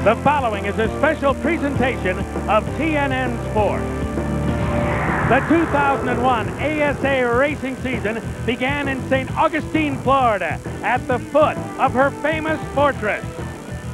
The following is a special presentation of TNN Sports. The 2001 ASA racing season began in St. Augustine, Florida, at the foot of her famous fortress.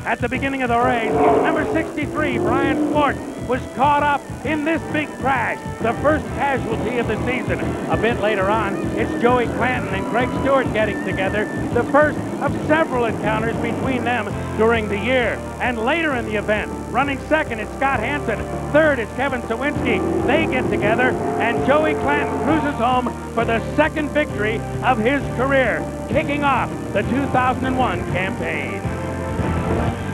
At the beginning of the race, number 63, Brian Fort, was caught up in this big crash, the first casualty of the season. A bit later on, it's Joey Clanton and Greg Stewart getting together, the first of several encounters between them during the year. And later in the event, running second, it's Scott Hansen. Third, it's Kevin Sawinski. They get together, and Joey Clanton cruises home for the second victory of his career, kicking off the 2001 campaign.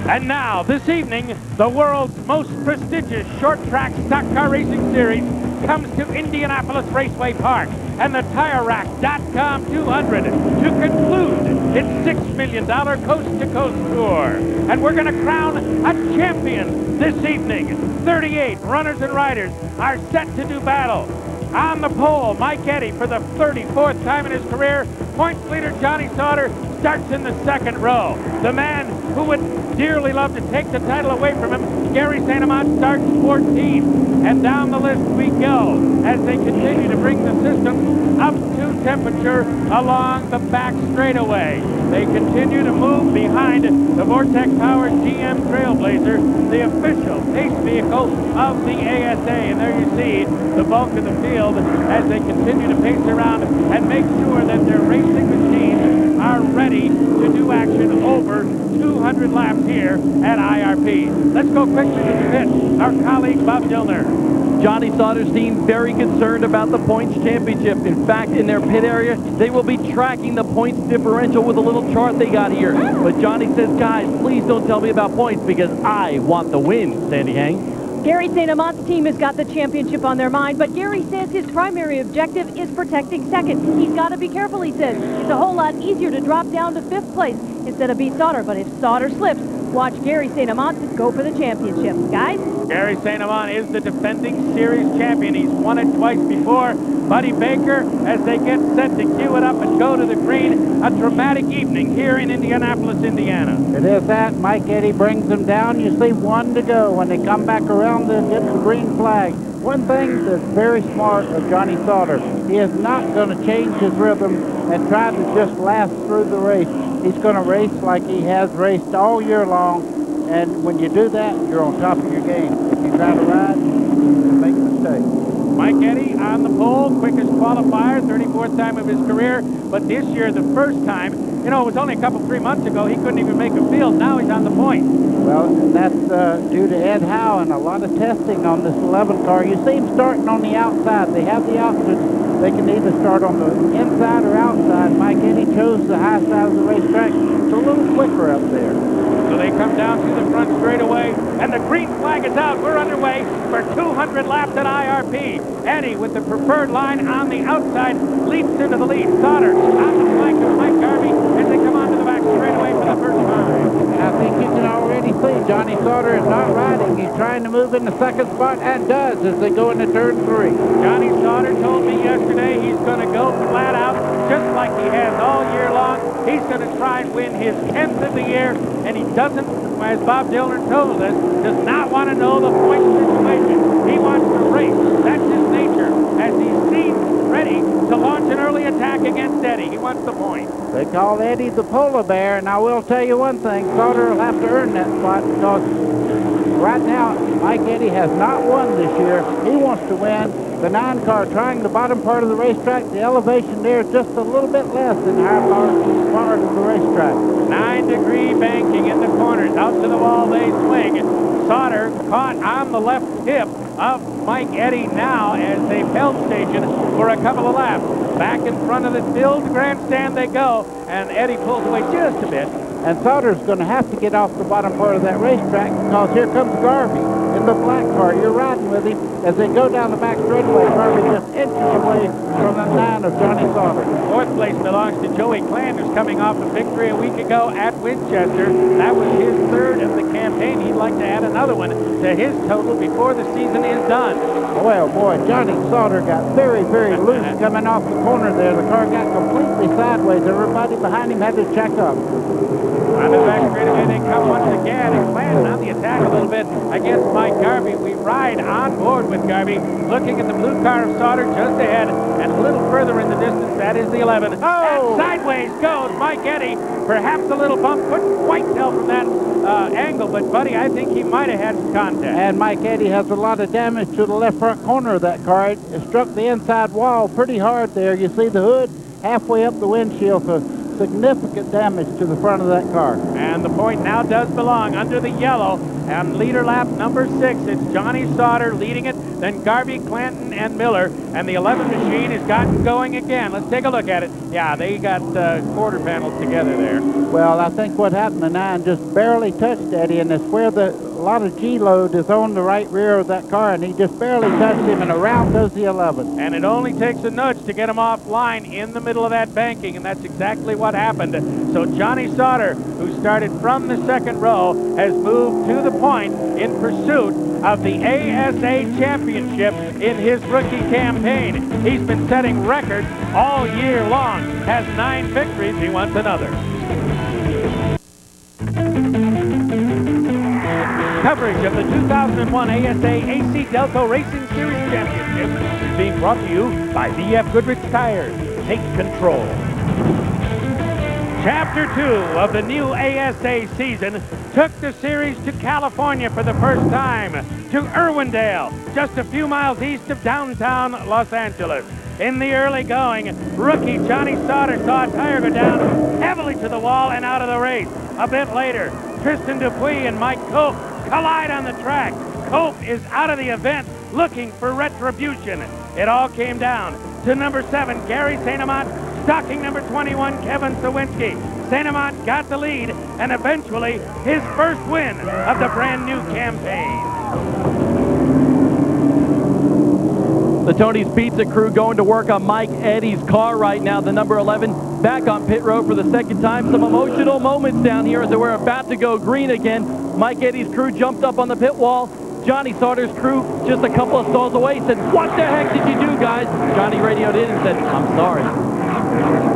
And now, this evening, the world's most prestigious short-track stock car racing series comes to Indianapolis Raceway Park and the TireRack.com 200 to conclude its $6 million coast-to-coast tour. And we're going to crown a champion this evening. 38 runners and riders are set to do battle. On the pole, Mike Eddy, for the 34th time in his career, points leader Johnny Sauter starts in the second row. The man who would dearly love to take the title away from him, Gary St. Amant, starts 14. And down the list we go as they continue to bring the system up to temperature along the back straightaway. They continue to move behind the Vortec-powered GM Trailblazer, the official pace vehicle of the ASA. And there you see the bulk of the field as they continue to pace around and make sure that their racing machines are ready to do action over 200 laps here at IRP. Let's go quickly to the pit. Our colleague Bob Dillner. Johnny Sauter's team very concerned about the points championship. In fact, in their pit area, they will be tracking the points differential with a little chart they got here. But Johnny says, guys, please don't tell me about points because I want the win, Sandy Hang. Gary St. Amant's team has got the championship on their mind, but Gary says his primary objective is protecting second. He's got to be careful, he says. It's a whole lot easier to drop down to 5th place instead of beat Sauter, but if Sauter slips, watch Gary St. Amant go for the championship. Guys? Gary St. Amant is the defending series champion. He's won it twice before. Buddy Baker, as they get set to cue it up and go to the green, a dramatic evening here in Indianapolis, Indiana. It is that. Mike Eddy brings them down. You see one to go when they come back around and get the green flag. One thing that's very smart of Johnny Sauter, he is not going to change his rhythm and try to just last through the race. He's going to race like he has raced all year long. And when you do that, you're on top of your game. If you try to ride, you make a mistake. Mike Eddy on the pole, quickest qualifier, 34th time of his career. But this year, the first time, you know, it was only a 3 months ago, he couldn't even make a field. Now he's on the point. Well, that's due to Ed Howe and a lot of testing on this 11 car. You see him starting on the outside. They have the option. They can either start on the inside or outside. Mike Eddy chose the high side of the racetrack. It's a little quicker up there. So they come down to the front straightaway, and the green flag is out. We're underway for 200 laps at IRP. Eddy, with the preferred line on the outside, leaps into the lead. Sauter on the flank of Mike Garvey as they come onto the back straightaway for the first time. I think you can already see Johnny Sauter is not riding. He's trying to move in the second spot, and does as they go into turn 3. Johnny Sauter told me yesterday he's going to go flat out just like he has all year long. He's going to try and win his 10th of the year, and he doesn't, as Bob Dillner told us, does not want to know the point situation. He wants to race. That's his nature, as he seems ready to launch an early attack against Eddy. He wants the point. They call Eddy the polar bear, and I will tell you one thing, Sauter will have to earn that spot because right now, Mike Eddy has not won this year. He wants to win. The 9 car trying the bottom part of the racetrack. The elevation there is just a little bit less than the higher part of the racetrack. 9-degree banking in the corners. Out to the wall they swing. Sauter caught on the left hip of Mike Eddy now as they've held station for a couple of laps. Back in front of the filled grandstand they go, and Eddy pulls away just a bit. And Sauter's going to have to get off the bottom part of that racetrack because here comes Garvey in the black car. You're riding with him as they go down the back straightaway. Garvey just inches away from the 9 of Johnny Sauter. 4th place belongs to Joey Clanton, who's coming off a victory a week ago at Winchester. That was his 3rd of the campaign. He'd like to add another one to his total before the season is done. Well, boy, Johnny Sauter got very, very loose coming off the corner there. The car got completely sideways. Everybody behind him had to check up. On the back straightaway, they come once again, and Clanton on the attack ride a little bit against Mike Garvey. We ride on board with Garvey, looking at the blue car of Sauter just ahead, and a little further in the distance, that is the 11. And sideways goes Mike Eddy. Perhaps a little bump, couldn't quite tell from that angle, but buddy, I think he might have had some contact. And Mike Eddy has a lot of damage to the left front corner of that car. It struck the inside wall pretty hard there. You see the hood halfway up the windshield, so significant damage to the front of that car. And the point now does belong under the yellow. And leader lap number 6, it's Johnny Sauter leading it, then Garvey, Clanton, and Miller. And the 11 machine has gotten going again. Let's take a look at it. Yeah, they got quarter panels together there. Well, I think what happened to 9 just barely touched Eddie, and it's where a lot of G-load is on the right rear of that car, and he just barely touched him, and around does the 11. And it only takes a nudge to get him offline in the middle of that banking, and that's exactly what happened. So Johnny Sauter, who started from the second row, has moved to the point in pursuit of the ASA Championship in his rookie campaign. He's been setting records all year long, has 9 victories, he wants another. Coverage of the 2001 ASA AC-Delco Racing Series Championship is being brought to you by VF Goodrich Tires. Take control. Chapter 2 of the new ASA season took the series to California for the first time, to Irwindale, just a few miles east of downtown Los Angeles. In the early going, rookie Johnny Sauter saw a tire go down heavily to the wall and out of the race. A bit later, Tristan Dupuis and Mike Cope collide on the track. Cope is out of the event looking for retribution. It all came down to number 7, Gary St. Amant, stalking number 21, Kevin Sawinski. St. Amant got the lead and eventually his first win of the brand new campaign. The Tony's Pizza crew going to work on Mike Eddy's car right now, the number 11, back on pit road for the second time. Some emotional moments down here as they were about to go green again. Mike Eddy's crew jumped up on the pit wall. Johnny Sauter's crew just a couple of stalls away said, "What the heck did you do, guys?" Johnny radioed in and said, "I'm sorry."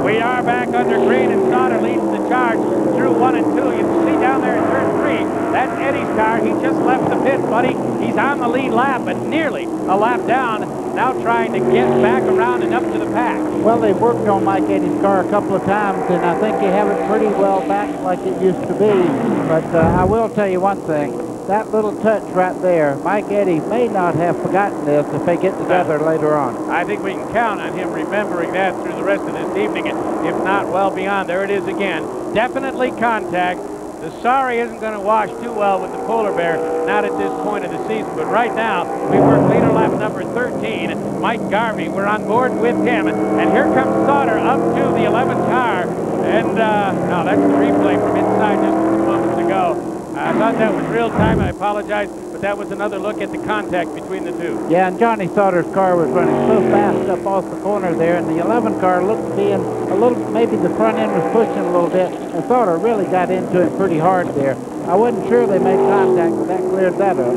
We are back under green, and Sauter leads the charge through 1 and 2. You can see down there in turn 3, that's Eddie's car. He just left the pit, buddy. He's on the lead lap, but nearly a lap down, now trying to get back around and up to the pack. Well, they've worked on Mike Eddy's car a couple of times, and I think they have it pretty well back like it used to be. But I will tell you one thing. That little touch right there, Mike Eddy may not have forgotten this if they get together later on. I think we can count on him remembering that through the rest of this evening, if not well beyond. There it is again. Definitely contact. The sorry isn't going to wash too well with the polar bear, not at this point of the season. But right now, we work leader lap number 13, Mike Garvey. We're on board with him. And here comes Sauter up to the 11th car. And, no, that's the replay from inside just a few moments ago. I thought that was real time. I apologize, but that was another look at the contact between the two. Yeah, and Johnny Sauter's car was running so fast up off the corner there, and the 11 car looked to be in a little, maybe the front end was pushing a little bit, and Sauter really got into it pretty hard there. I wasn't sure they made contact, but that cleared that up.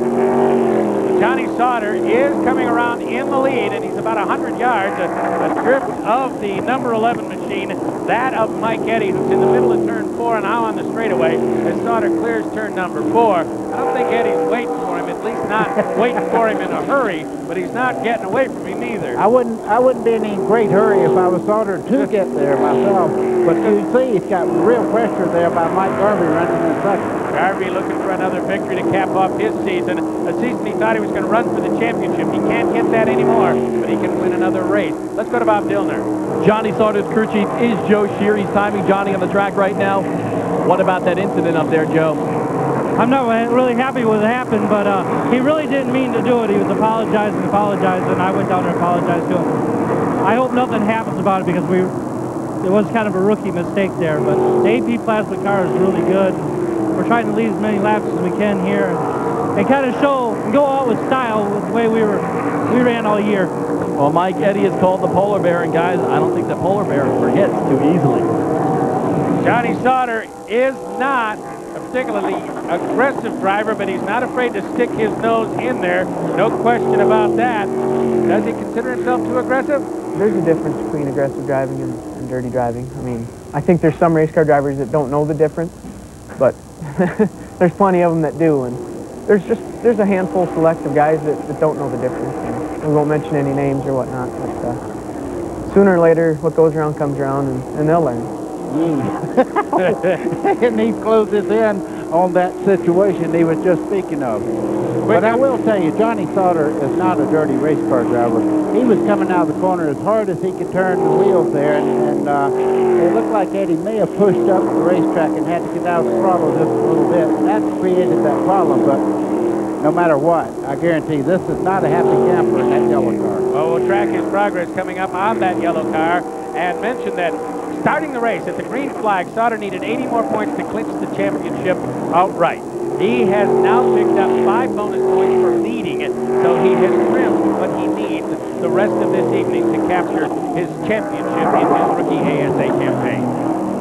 Johnny Sauter is coming around in the lead, and he's about 100 yards adrift of the number 11 machine, that of Mike Eddy, who's in the middle of turn 4 and now on the straightaway as Sauter clears turn number 4. I don't think Eddy's waiting for him, at least not waiting for him in a hurry, but he's not getting away from him either. I wouldn't be in any great hurry if I was Sauter to get there myself, but you see he's got real pressure there by Mike Garvey running in second. Garvey looking for another victory to cap off his season, a season he thought he was going to run for the championship. He can't get that anymore, but he can win another race. Let's go to Bob Dillner. Johnny Sauter's crew chief is Joe Shear. He's timing Johnny on the track right now. What about that incident up there, Joe? I'm not really happy with what happened, but he really didn't mean to do it. He was apologizing, and I went down there and apologized to him. I hope nothing happens about it because it was kind of a rookie mistake there, but the AP plastic car is really good. We're trying to lead as many laps as we can here and kind of go out with style with the way we ran all year. Well, Mike Eddy is called the polar bear, and guys, I don't think the polar bear forgets too easily. Johnny Sauter is not a particularly aggressive driver, but he's not afraid to stick his nose in there. No question about that. Does he consider himself too aggressive? There's a difference between aggressive driving and dirty driving. I mean, I think there's some race car drivers that don't know the difference, but there's plenty of them that do, and there's a handful select of guys that don't know the difference. And we won't mention any names or whatnot, but sooner or later, what goes around comes around, and they'll learn. And he closes in on that situation he was just speaking of. But I will tell you, Johnny Sauter is not a dirty race car driver. He was coming out of the corner as hard as he could turn the wheels there, and it looked like Eddie may have pushed up the racetrack and had to get out of the throttle just a little bit. That's created that problem, but no matter what, I guarantee this is not a happy camper in that yellow car. Well, we'll track his progress coming up on that yellow car and mention that starting the race at the green flag, Sauter needed 80 more points to clinch the championship outright. He has now picked up 5 bonus points for leading it, so he has trimmed what he needs the rest of this evening to capture his championship in his rookie ASA campaign.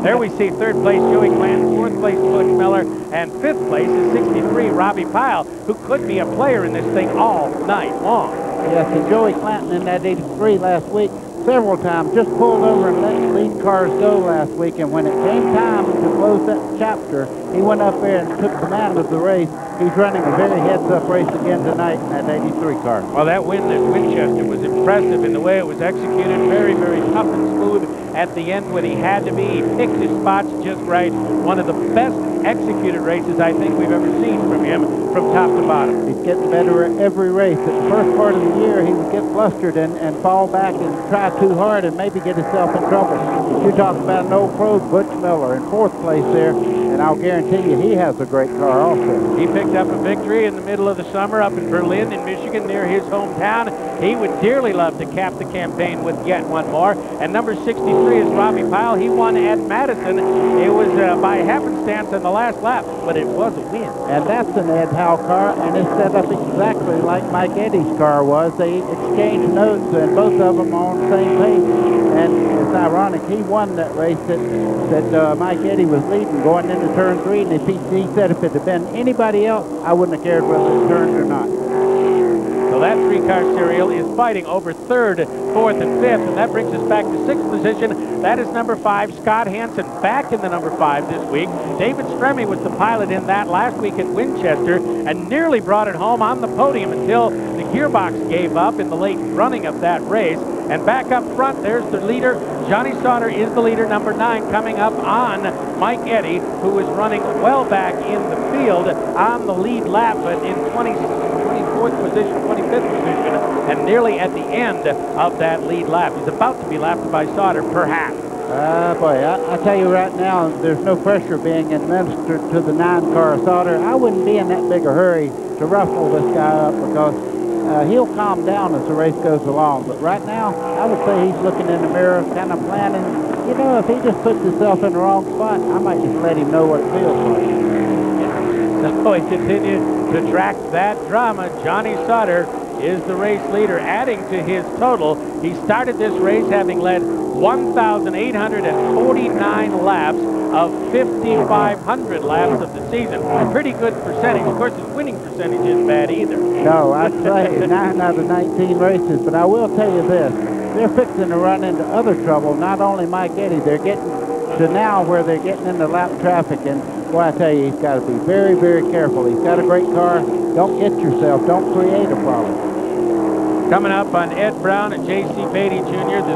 There we see 3rd place Joey Clanton, 4th place Butch Miller, and 5th place is 63 Robbie Pyle, who could be a player in this thing all night long. Yes, and Joey Clanton in that 83 last week several times just pulled over and let lead cars go last week, and when it came time to close that chapter, he went up there and took command of the race. He's running a very heads-up race again tonight in that 83 car. Well, that win at Winchester was impressive in the way it was executed. Very, very tough and smooth at the end when he had to be. He picked his spots just right. One of the best executed races I think we've ever seen from him from top to bottom. He's getting better at every race. At the first part of the year, he would get flustered and fall back and try too hard and maybe get himself in trouble. But you talk about an old pro, Butch Miller, in 4th place there, and I'll guarantee you he has a great car also. He picked up a victory in the middle of the summer up in Berlin in Michigan near his hometown. He would dearly love to cap the campaign with yet one more. And number 63 is Robbie Pyle. He won at Madison. It was by happenstance on the last lap, but it was a win. And that's an Ed Howe car, and it's set up exactly like Mike Eddy's car was. They exchanged notes, and both of them are on the same page. And it's ironic, he won that race that Mike Eddy was leading going into turn 3, and he said if it had been anybody else, I wouldn't have cared whether it turned or not. So that 3-car serial is fighting over 3rd, 4th, and 5th, and that brings us back to 6th position. That is number 5, Scott Hansen, back in the number 5 this week. David Stremme was the pilot in that last week at Winchester and nearly brought it home on the podium until the gearbox gave up in the late running of that race. And back up front, there's the leader. Johnny Sauter is the leader, number 9, coming up on Mike Eddy, who was running well back in the field on the lead lap, but in 24th position, 25th position, and nearly at the end of that lead lap. He's about to be lapped by Sauter, perhaps. Boy, I tell you right now, there's no pressure being administered to the 9-car Sauter. I wouldn't be in that big a hurry to ruffle this guy up because he'll calm down as the race goes along. But right now, I would say he's looking in the mirror, kind of planning. You know, if he just puts himself in the wrong spot, I might just let him know what it feels like. So he continued to track that drama. Johnny Sauter is the race leader, adding to his total. He started this race having led 1,849 laps of 5,500 laps of the season. A pretty good percentage. Of course, his winning percentage isn't bad either. No, I'd say 9 out of 19 races. But I will tell you this. They're fixing to run into other trouble. Not only Mike Eddy, they're getting to now where they're getting into lap traffic. And boy, I tell you, he's got to be very, very careful. He's got a great car. Don't get yourself. Don't create a problem. Coming up on Ed Brown and J.C. Beatty Jr., the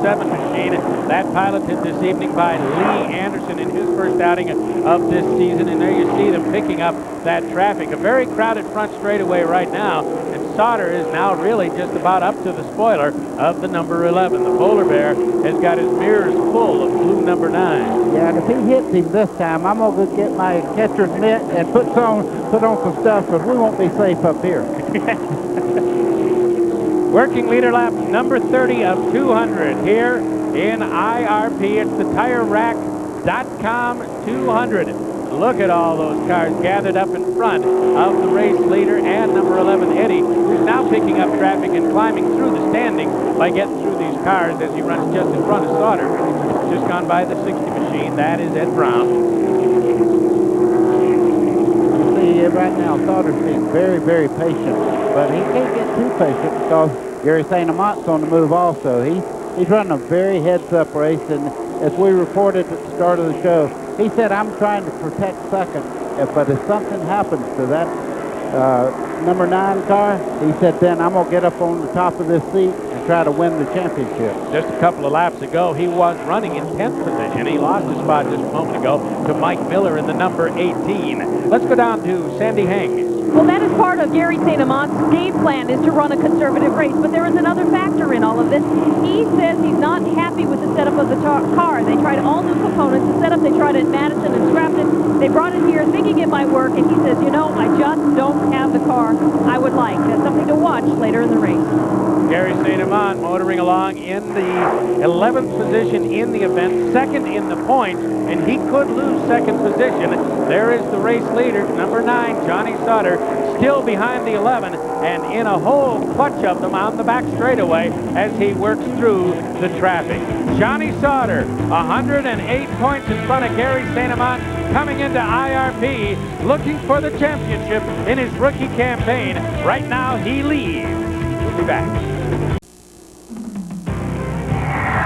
07 machine. That piloted this evening by Lee Anderson in his first outing of this season. And there you see them picking up that traffic. A very crowded front straightaway right now. And Sauter is now really just about up to the spoiler of the number 11. The polar bear has got his mirrors full of blue number 9. Yeah, and if he hits him this time, I'm going to get my catcher's mitt and put on some stuff because we won't be safe up here. Working leader lap number 30 of 200 here in IRP. It's the TireRack.com 200. Look at all those cars gathered up in front of the race leader and number 11, Eddy, who's now picking up traffic and climbing through the standings by getting through these cars as he runs just in front of Sauter. Just gone by the 60 machine. That is Ed Brown. You see, right now, Sauter's being very, very patient, but he can't get too patient because Gary St. Amont's on the move also. He's running a very heads-up race, and as we reported at the start of the show, he said, I'm trying to protect second, but if something happens to that number 9 car, he said, then I'm going to get up on the top of this seat and try to win the championship. Just a couple of laps ago, he was running in 10th position. He lost his spot just a moment ago to Mike Miller in the number 18. Let's go down to Sandy Heng. Well, that is part of Gary St. Amant's game plan, is to run a conservative race. But there is another factor in all of this. He says he's not happy with the setup of the car. They tried all new components. The setup they tried at Madison and scrapped it. They brought it here thinking it might work, and he says, you know, I just don't have the car I would like. That's something to watch later in the race. Gary St. Amant motoring along in the 11th position in the event, second in the points, and he could lose second position. There is the race leader, number 9, Johnny Sauter, still behind the 11 and in a whole clutch of them on the back straightaway as he works through the traffic. Johnny Sauter, 108 points in front of Gary St. Amant, coming into IRP, looking for the championship in his rookie campaign. Right now, he leads. We'll be back.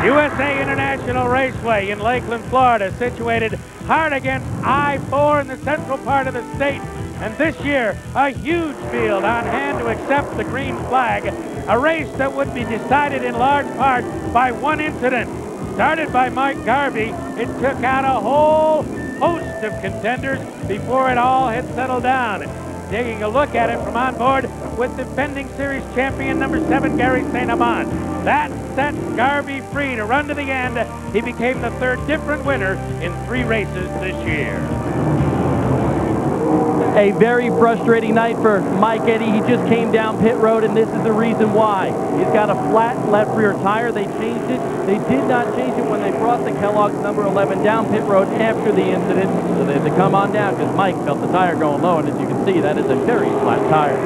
USA International Raceway in Lakeland, Florida, situated hard against I-4 in the central part of the state. And this year, a huge field on hand to accept the green flag. A race that would be decided in large part by one incident. Started by Mike Garvey, it took out a whole host of contenders before it all had settled down. Taking a look at it from on board with defending series champion number 7, Gary St. Amant. That set Garvey free to run to the end. He became the third different winner in 3 races this year. A very frustrating night for Mike Eddy. He just came down pit road, and this is the reason why. He's got a flat left rear tire. They changed it. They did not change it when they brought the Kellogg's number 11 down pit road after the incident. So they had to come on down because Mike felt the tire going low, and as you can see, that is a very flat tire.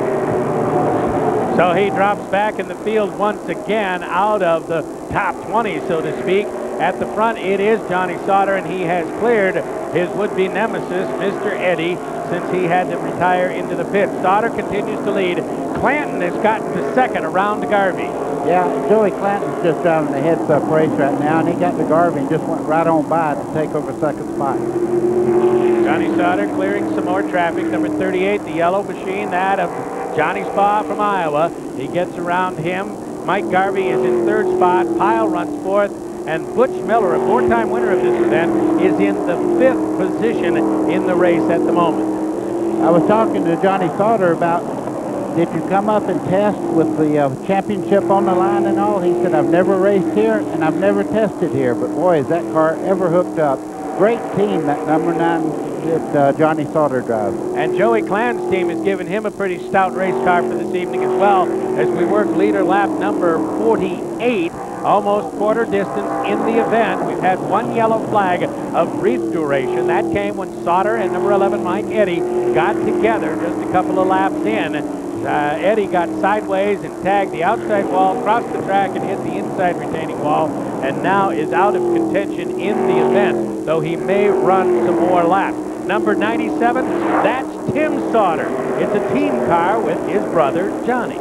So he drops back in the field once again out of the top 20, so to speak. At the front, it is Johnny Sauter, and he has cleared his would-be nemesis, Mr. Eddy, since he had to retire into the pit. Sauter continues to lead. Clanton has gotten to second around Garvey. Yeah, Joey Clanton's just driving the heads-up race right now, and he got to Garvey and just went right on by to take over second spot. Johnny Sauter clearing some more traffic. Number 38, the yellow machine, that of Johnny Spa from Iowa. He gets around him. Mike Garvey is in third spot. Pyle runs fourth. And Butch Miller, a 4-time winner of this event, is in the 5th position in the race at the moment. I was talking to Johnny Sauter about, did you come up and test with the championship on the line and all? He said, I've never raced here and I've never tested here, but boy, is that car ever hooked up. Great team, that number 9 that Johnny Sauter drives. And Joey Clanton's team has given him a pretty stout race car for this evening as well, as we work leader lap number 48. Almost quarter distance in the event. We've had one yellow flag of brief duration. That came when Sauter and number 11 Mike Eddy got together just a couple of laps in. Eddy got sideways and tagged the outside wall, crossed the track and hit the inside retaining wall, and now is out of contention in the event, though he may run some more laps. Number 97, that's Tim Sauter. It's a team car with his brother Johnny.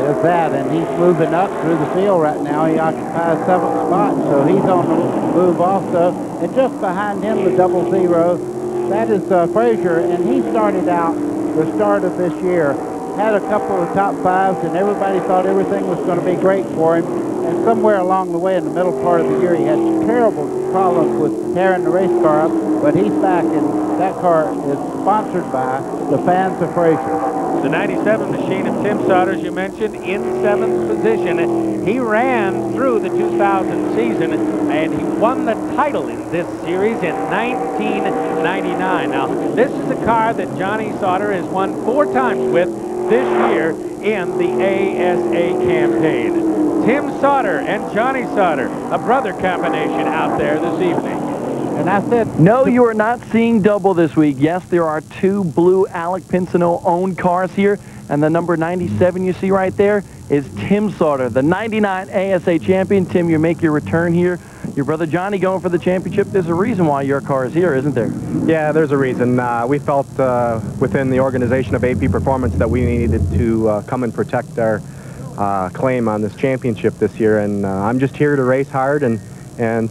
There's that, and he's moving up through the field right now. He occupies 7th spot, so he's on the move also. And just behind him, the 00, that is Frazier, and he started out the start of this year, had a couple of top 5s, and everybody thought everything was going to be great for him. And somewhere along the way in the middle part of the year, he had terrible problems with tearing the race car up, but he's back, and that car is sponsored by the fans of Frazier. The 97 machine of Tim Sauter, as you mentioned, in 7th position. He ran through the 2000 season, and he won the title in this series in 1999. Now, this is the car that Johnny Sauter has won 4 times with this year in the ASA campaign. Tim Sauter and Johnny Sauter, a brother combination out there this evening. And I said, no, you are not seeing double this week. Yes, there are 2 blue Alec Pinsino-owned cars here, and the number 97 you see right there is Tim Sauter, the 99 ASA champion. Tim, you make your return here. Your brother Johnny going for the championship. There's a reason why your car is here, isn't there? Yeah, there's a reason. We felt within the organization of AP Performance that we needed to come and protect our claim on this championship this year, and I'm just here to race hard and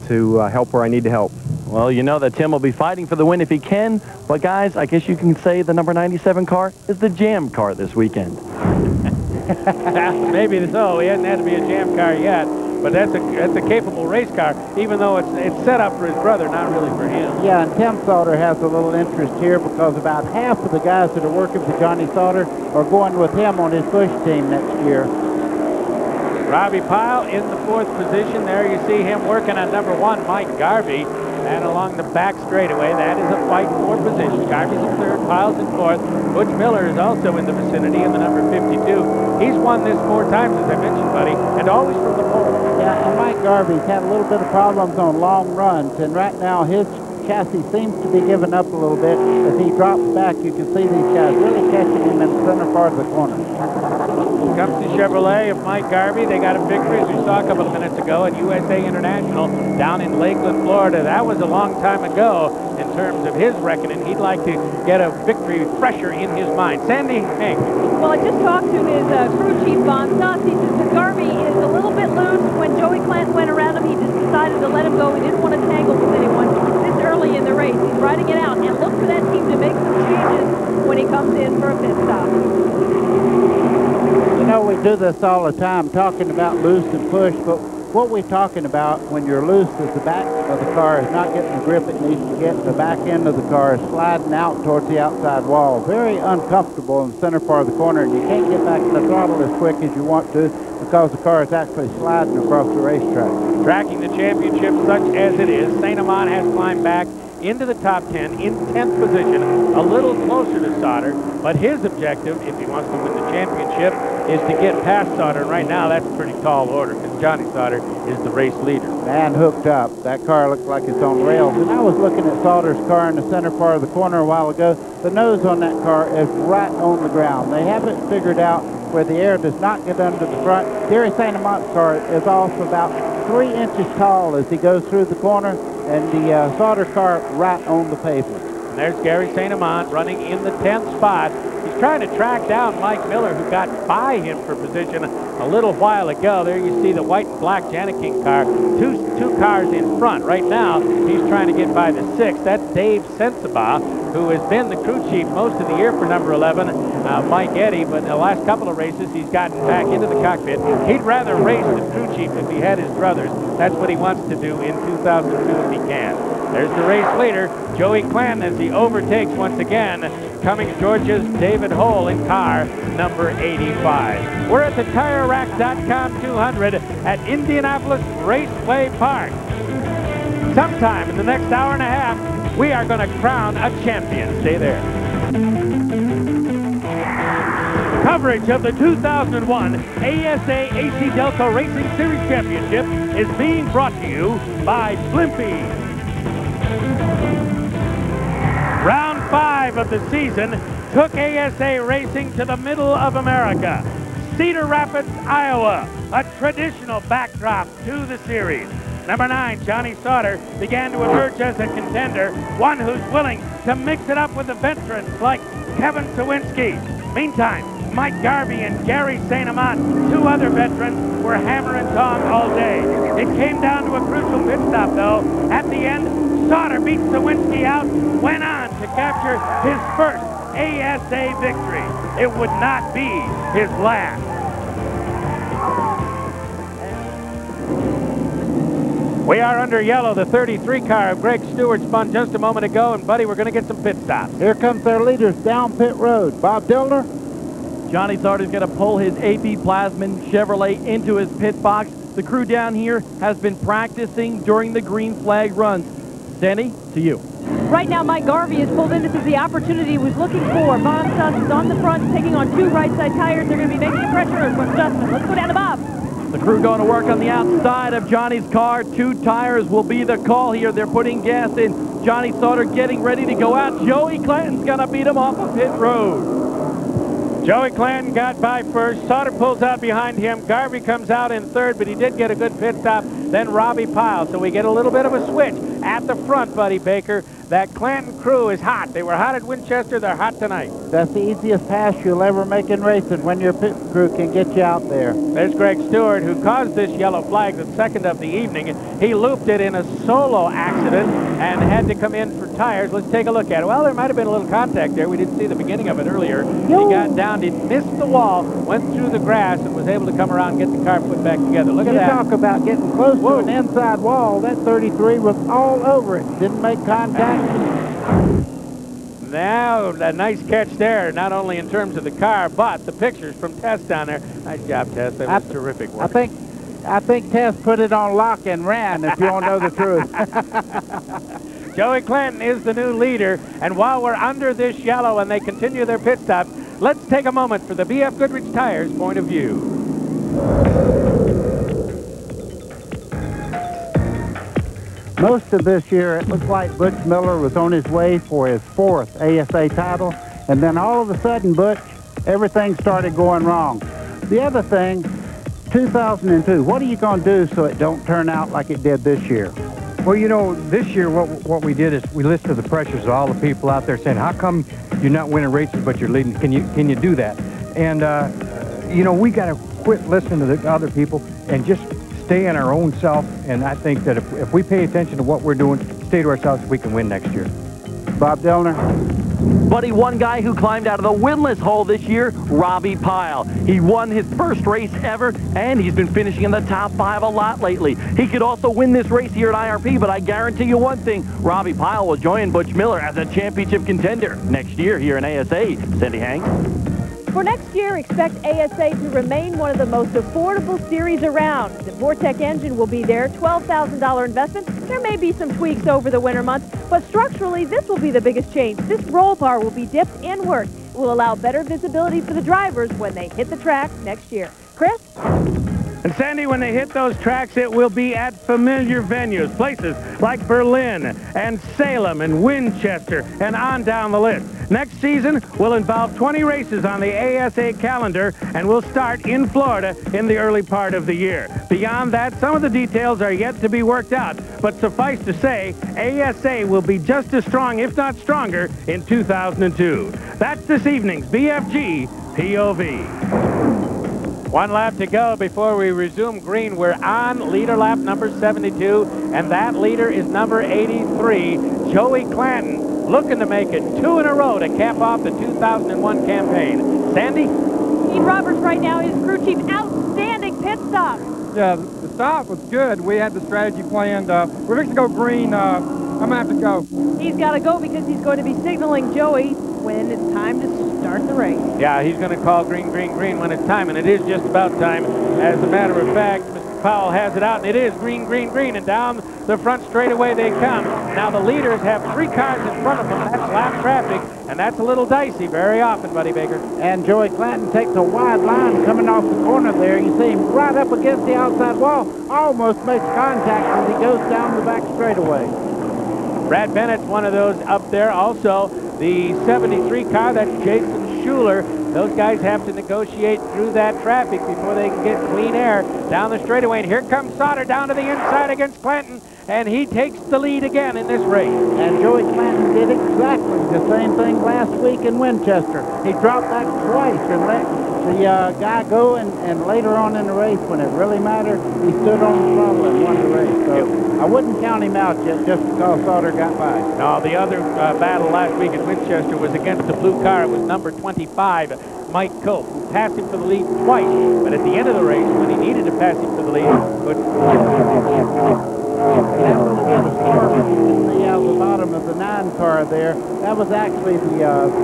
to help where I need to help. Well, you know that Tim will be fighting for the win if he can. But, guys, I guess you can say the number 97 car is the jam car this weekend. Maybe so. He hasn't had to be a jam car yet. But that's a capable race car, even though it's set up for his brother, not really for him. Yeah, and Tim Sauter has a little interest here because about half of the guys that are working for Johnny Sauter are going with him on his Bush team next year. Robbie Pyle in the 4th position. There you see him working on number 1, Mike Garvey. And along the back straightaway, that is a fight for position. Garvey's in 3rd, Pyle's in 4th. Butch Miller is also in the vicinity in the number 52. He's won this 4 times, as I mentioned, buddy, and always from the pole. Yeah, and Mike Garvey's had a little bit of problems on long runs, and right now his chassis seems to be giving up a little bit. As he drops back, you can see these guys really catching him in the center part of the corner. Comes to Chevrolet of Mike Garvey. They got a victory, as we saw a couple of minutes ago, at USA International down in Lakeland, Florida. That was a long time ago in terms of his reckoning. He'd like to get a victory fresher in his mind. Sandy Hank. Well, I just talked to his crew chief, Von Suss. He says that Garvey is a little bit loose. When Joey Clanton went around him, he just decided to let him go. He didn't want to tangle with anyone this early in the race. He's riding it out, and look for that team to make some changes when he comes in for a pit stop. You know, we do this all the time, talking about loose and push, but what we're talking about when you're loose is the back of the car is not getting the grip it needs to get. The back end of the car is sliding out towards the outside wall. Very uncomfortable in the center part of the corner, and you can't get back to the throttle as quick as you want to because the car is actually sliding across the racetrack. Tracking the championship such as it is, St. Amant has climbed back into the top 10 in 10th position, a little closer to Sauter, but his objective, if he wants to win the championship, is to get past Sauter, and right now that's a pretty tall order because Johnny Sauter is the race leader. Man hooked up. That car looks like it's on rails. And I was looking at Sauter's car in the center part of the corner a while ago. The nose on that car is right on the ground. They haven't figured out where the air does not get under the front. Gary St. Amant's car is off about 3 inches tall as he goes through the corner, and the Sauter car right on the pavement. And there's Gary St. Amant running in the 10th spot. He's trying to track down Mike Miller, who got by him for position a little while ago. There you see the white and black Janikin car, two cars in front. Right now, he's trying to get by the 6th. That's Dave Sensabaugh, who has been the crew chief most of the year for number 11, Mike Eddy, but in the last couple of races, he's gotten back into the cockpit. He'd rather race the crew chief if he had his druthers. That's what he wants to do in 2002 if he can. There's the race leader, Joey Clanton, as he overtakes once again Cummings Georgia's David Hole in car number 85. We're at the TireRack.com 200 at Indianapolis Raceway Park. Sometime in the next hour and a half, we are going to crown a champion. Stay there. Coverage of the 2001 ASA AC-Delco Racing Series Championship is being brought to you by Blimpie. Round 5 of the season took ASA Racing to the middle of America. Cedar Rapids, Iowa, a traditional backdrop to the series. Number 9, Johnny Sauter, began to emerge as a contender, one who's willing to mix it up with the veterans like Kevin Sawinski. Meantime, Mike Garvey and Gary St. Amant, 2 other veterans, were hammer and tong all day. It came down to a crucial pit stop, though. At the end, Sauter beat Sawinski out, went on to capture his first ASA victory. It would not be his last. We are under yellow. The 33 car of Greg Stewart spun just a moment ago, and buddy, we're going to get some pit stops. Here comes their leaders down pit road. Bob Dillner. Johnny Sauter's going to pull his AP Plasman Chevrolet into his pit box. The crew down here has been practicing during the green flag runs. Sandy, to you. Right now, Mike Garvey has pulled in. This is the opportunity he was looking for. Von Suss is on the front, taking on 2 right side tires. They're going to be making a pressure adjustment. Let's go down to Bob. The crew going to work on the outside of Johnny's car. 2 tires will be the call here. They're putting gas in. Johnny Sauter getting ready to go out. Joey Clanton's going to beat him off of pit road. Joey Clanton got by first. Sauter pulls out behind him. Garvey comes out in 3rd, but he did get a good pit stop. Then Robbie Pyle. So we get a little bit of a switch. at the front, Buddy Baker. That Clanton crew is hot. They were hot at Winchester. They're hot tonight. That's the easiest pass you'll ever make in racing when your pit crew can get you out there. There's Greg Stewart, who caused this yellow flag the second of the evening. He looped it in a solo accident and had to come in for tires. Let's take a look at it. Well, there might have been a little contact there. We didn't see the beginning of it earlier. He got down, he missed the wall, went through the grass, and was able to come around and get the car put back together. Look at that. You talk about getting close to an inside wall. That 33 was all over it. Didn't make contact. Now, a nice catch there, not only in terms of the car, but the pictures from Tess down there. Nice job, Tess. That was terrific work. I think Tess put it on lock and ran, if you don't know the truth. Joey Clanton is the new leader, and while we're under this yellow and they continue their pit stop, let's take a moment for the BF Goodrich Tires point of view. Most of this year, it looked like Butch Miller was on his way for his 4th ASA title, and then all of a sudden, Butch, everything started going wrong. The other thing, 2002, what are you going to do so it don't turn out like it did this year? Well, you know, this year what we did is we listened to the pressures of all the people out there saying, how come you're not winning races but you're leading? Can you do that? And, you know, we got to quit listening to the other people and just stay in our own self, and I think that if we pay attention to what we're doing, stay to ourselves, we can win next year. Bob Dillner. Buddy, one guy who climbed out of the winless hole this year, Robbie Pyle. He won his first race ever, and he's been finishing in the top 5 a lot lately. He could also win this race here at IRP, but I guarantee you one thing, Robbie Pyle will join Butch Miller as a championship contender next year here in ASA. Cindy Hang. For next year, expect ASA to remain one of the most affordable series around. The Vortec engine will be there, $12,000 investment. There may be some tweaks over the winter months, but structurally, this will be the biggest change. This roll bar will be dipped inward. It will allow better visibility for the drivers when they hit the track next year. Chris? And Sandy, when they hit those tracks, it will be at familiar venues, places like Berlin and Salem and Winchester and on down the list. Next season will involve 20 races on the ASA calendar and will start in Florida in the early part of the year. Beyond that, some of the details are yet to be worked out, but suffice to say, ASA will be just as strong, if not stronger, in 2002. That's this evening's BFG POV. One lap to go before we resume green. We're on leader lap number 72, and that leader is number 83, Joey Clanton, looking to make it 2 in a row to cap off the 2001 campaign. Sandy? Steve Roberts right now is crew chief. Outstanding pit stop. Yeah, the stop was good. We had the strategy planned. We're fixing to go green. I'm going to have to go. He's got to go because he's going to be signaling Joey when it's time to start the race. Yeah, he's going to call green, green, green when it's time, and it is just about time. As a matter of fact, Mr. Powell has it out, and it is green, green, green, and down the front straightaway they come. Now the leaders have 3 cars in front of them. That's lap traffic, and that's a little dicey very often, Buddy Baker. And Joey Clanton takes a wide line coming off the corner there. You see him right up against the outside wall, almost makes contact as he goes down the back straightaway. Brad Bennett's one of those up there. Also, the 73 car, that's Jason Schuler. Those guys have to negotiate through that traffic before they can get clean air down the straightaway. And here comes Sauter down to the inside against Clanton, and he takes the lead again in this race. And Joey Clanton did exactly the same thing last week in Winchester. He dropped that twice and let the guy go, and later on in the race, when it really mattered, he stood on the throttle and won the race. So I wouldn't count him out yet just because Sauter got by. No, the other battle last week in Winchester was against the blue car. It was number 25, Mike Cope, who passed him for the lead twice. But at the end of the race, when he needed to pass him for the lead, the bottom of the 9 car there, that was actually the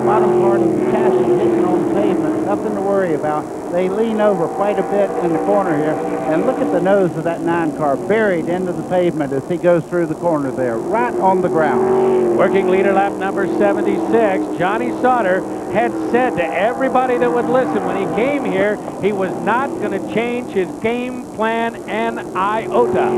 bottom part of the chassis hitting on the pavement. Nothing to worry about. They lean over quite a bit in the corner here, and look at the nose of that 9 car buried into the pavement as he goes through the corner there, right on the ground. Working leader lap number 76, Johnny Sauter had said to everybody that would listen when he came here, he was not going to change his game plan an iota.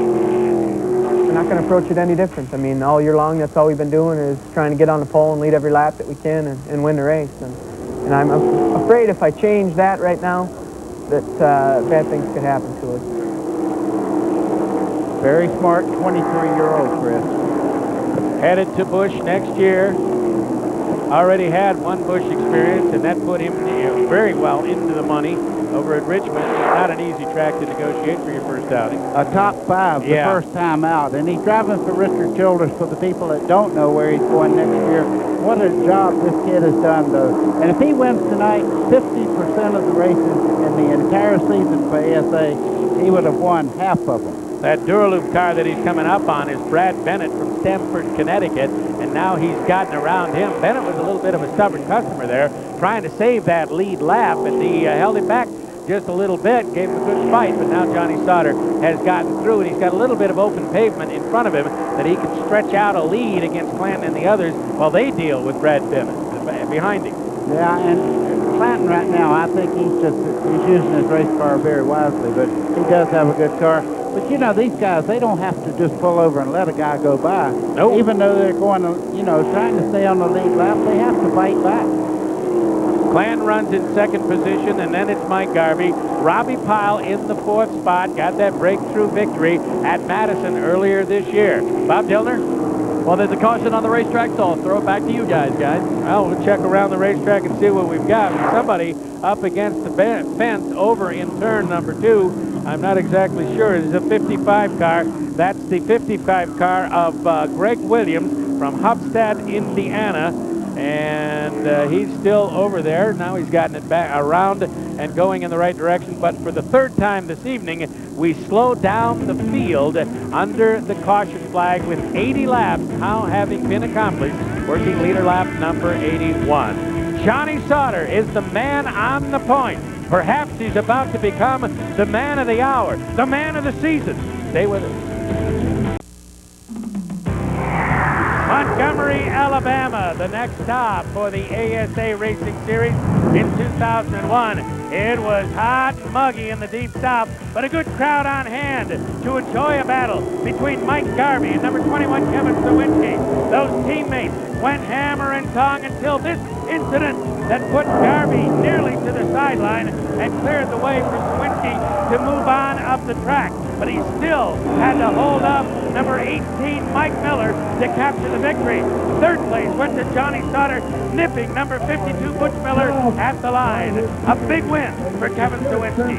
We're not going to approach it any different. I mean, all year long, that's all we've been doing is trying to get on the pole and lead every lap that we can and win the race. And I'm afraid if I change that right now, that bad things could happen to us. Very smart 23-year-old, Chris. headed to Busch next year. Already had one Busch experience, and that put him very well into the money over at Richmond. Not an easy track to negotiate for your first outing. A top 5 the first time out, and he's driving for Richard Childers. For the people that don't know where he's going next year, what a job this kid has done, though. And if he wins tonight, 50% of the races in the entire season for ASA, he would have won half of them. That Duraloop car that he's coming up on is Brad Bennett from Stamford, Connecticut, and now he's gotten around him. Bennett was a little bit of a stubborn customer there, trying to save that lead lap, and he held him back just a little bit, gave him a good fight, but now Johnny Sauter has gotten through, and he's got a little bit of open pavement in front of him that he can stretch out a lead against Clanton and the others while they deal with Brad Bennett behind him. Yeah, and Clanton right now, I think he's using his race car very wisely, but he does have a good car. But, you know, these guys, they don't have to just pull over and let a guy go by. Nope. Even though they're going to, you know, trying to stay on the lead lap, they have to fight back. Clan runs in second position, and then it's Mike Garvey. Robbie Pyle in the fourth spot, got that breakthrough victory at Madison earlier this year. Bob Dillner? Well, there's a caution on the racetrack, so I'll throw it back to you guys. Well, we'll check around the racetrack and see what we've got. Somebody up against the fence over in turn number 2. I'm not exactly sure. It's a 55 car. That's the 55 car of Greg Williams from Hubstad, Indiana. And he's still over there. Now he's gotten it back around and going in the right direction. But for the third time this evening, we slow down the field under the caution flag with 80 laps now having been accomplished, working leader lap number 81. Johnny Sauter is the man on the point. Perhaps he's about to become the man of the hour, the man of the season. Stay with us. Montgomery, Alabama, the next stop for the ASA Racing Series in 2001. It was hot and muggy in the deep south, but a good crowd on hand to enjoy a battle between Mike Garvey and number 21 Kevin Sawinski. Those teammates went hammer and tong until this incident that put Garvey nearly to the sideline and cleared the way for Sawinski to move on up the track. But he still had to hold up number 18, Mike Miller, to capture the victory. Third place went to Johnny Sauter, nipping number 52, Butch Miller, at the line. A big win for Kevin Sawinski.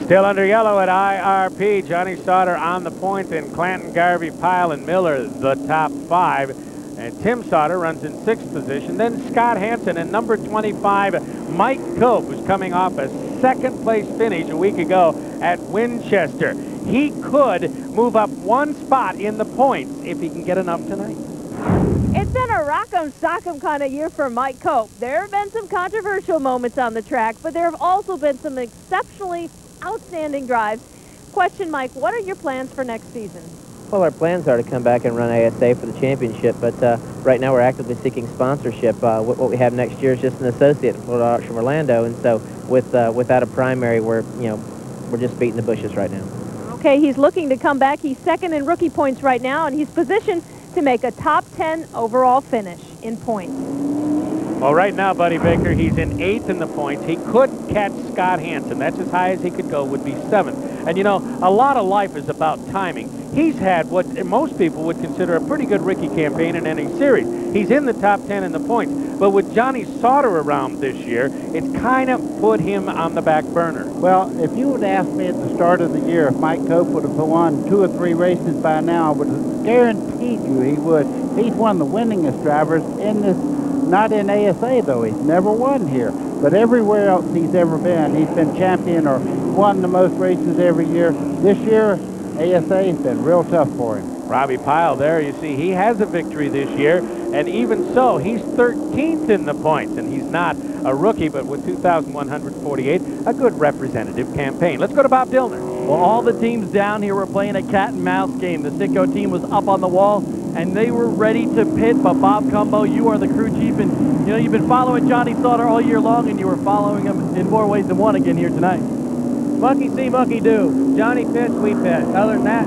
Still under yellow at IRP, Johnny Sauter on the point, and Clanton, Garvey, Pyle, and Miller the top 5. And Tim Sauter runs in 6th position. Then Scott Hansen and number 25, Mike Cope, who's coming off a 2nd place finish a week ago at Winchester. He could move up 1 spot in the points if he can get enough tonight. It's been a rock'em sock'em kind of year for Mike Cope. There have been some controversial moments on the track, but there have also been some exceptionally outstanding drives. Question, Mike, what are your plans for next season? Well, our plans are to come back and run ASA for the championship, but right now we're actively seeking sponsorship. What we have next year is just an associate with Auction Orlando, and so without a primary, we're just beating the bushes right now. Okay, he's looking to come back. He's 2nd in rookie points right now, and he's positioned to make a top 10 overall finish in points. Well, right now, Buddy Baker, he's in 8th in the points. He could catch Scott Hansen. That's as high as he could go, would be 7th. And, you know, a lot of life is about timing. He's had what most people would consider a pretty good rookie campaign in any series. He's in the top 10 in the points. But with Johnny Sauter around this year, it's kind of put him on the back burner. Well, if you would ask me at the start of the year if Mike Cope would have won 2 or 3 races by now, I would have guaranteed you he would. He's one of the winningest drivers in this, not in ASA though. He's never won here. But everywhere else he's ever been, he's been champion or won the most races every year. This year, ASA has been real tough for him. Robbie Pyle there, you see, he has a victory this year, and even so, he's 13th in the points, and he's not a rookie, but with 2,148, a good representative campaign. Let's go to Bob Dillner. Well, all the teams down here were playing a cat and mouse game. The Sitco team was up on the wall, and they were ready to pit, but Bob Cumbo, you are the crew chief, and you know, you've been following Johnny Sauter all year long, and you were following him in more ways than one again here tonight. Monkey see, monkey do. Johnny pits, we pit. Other than that,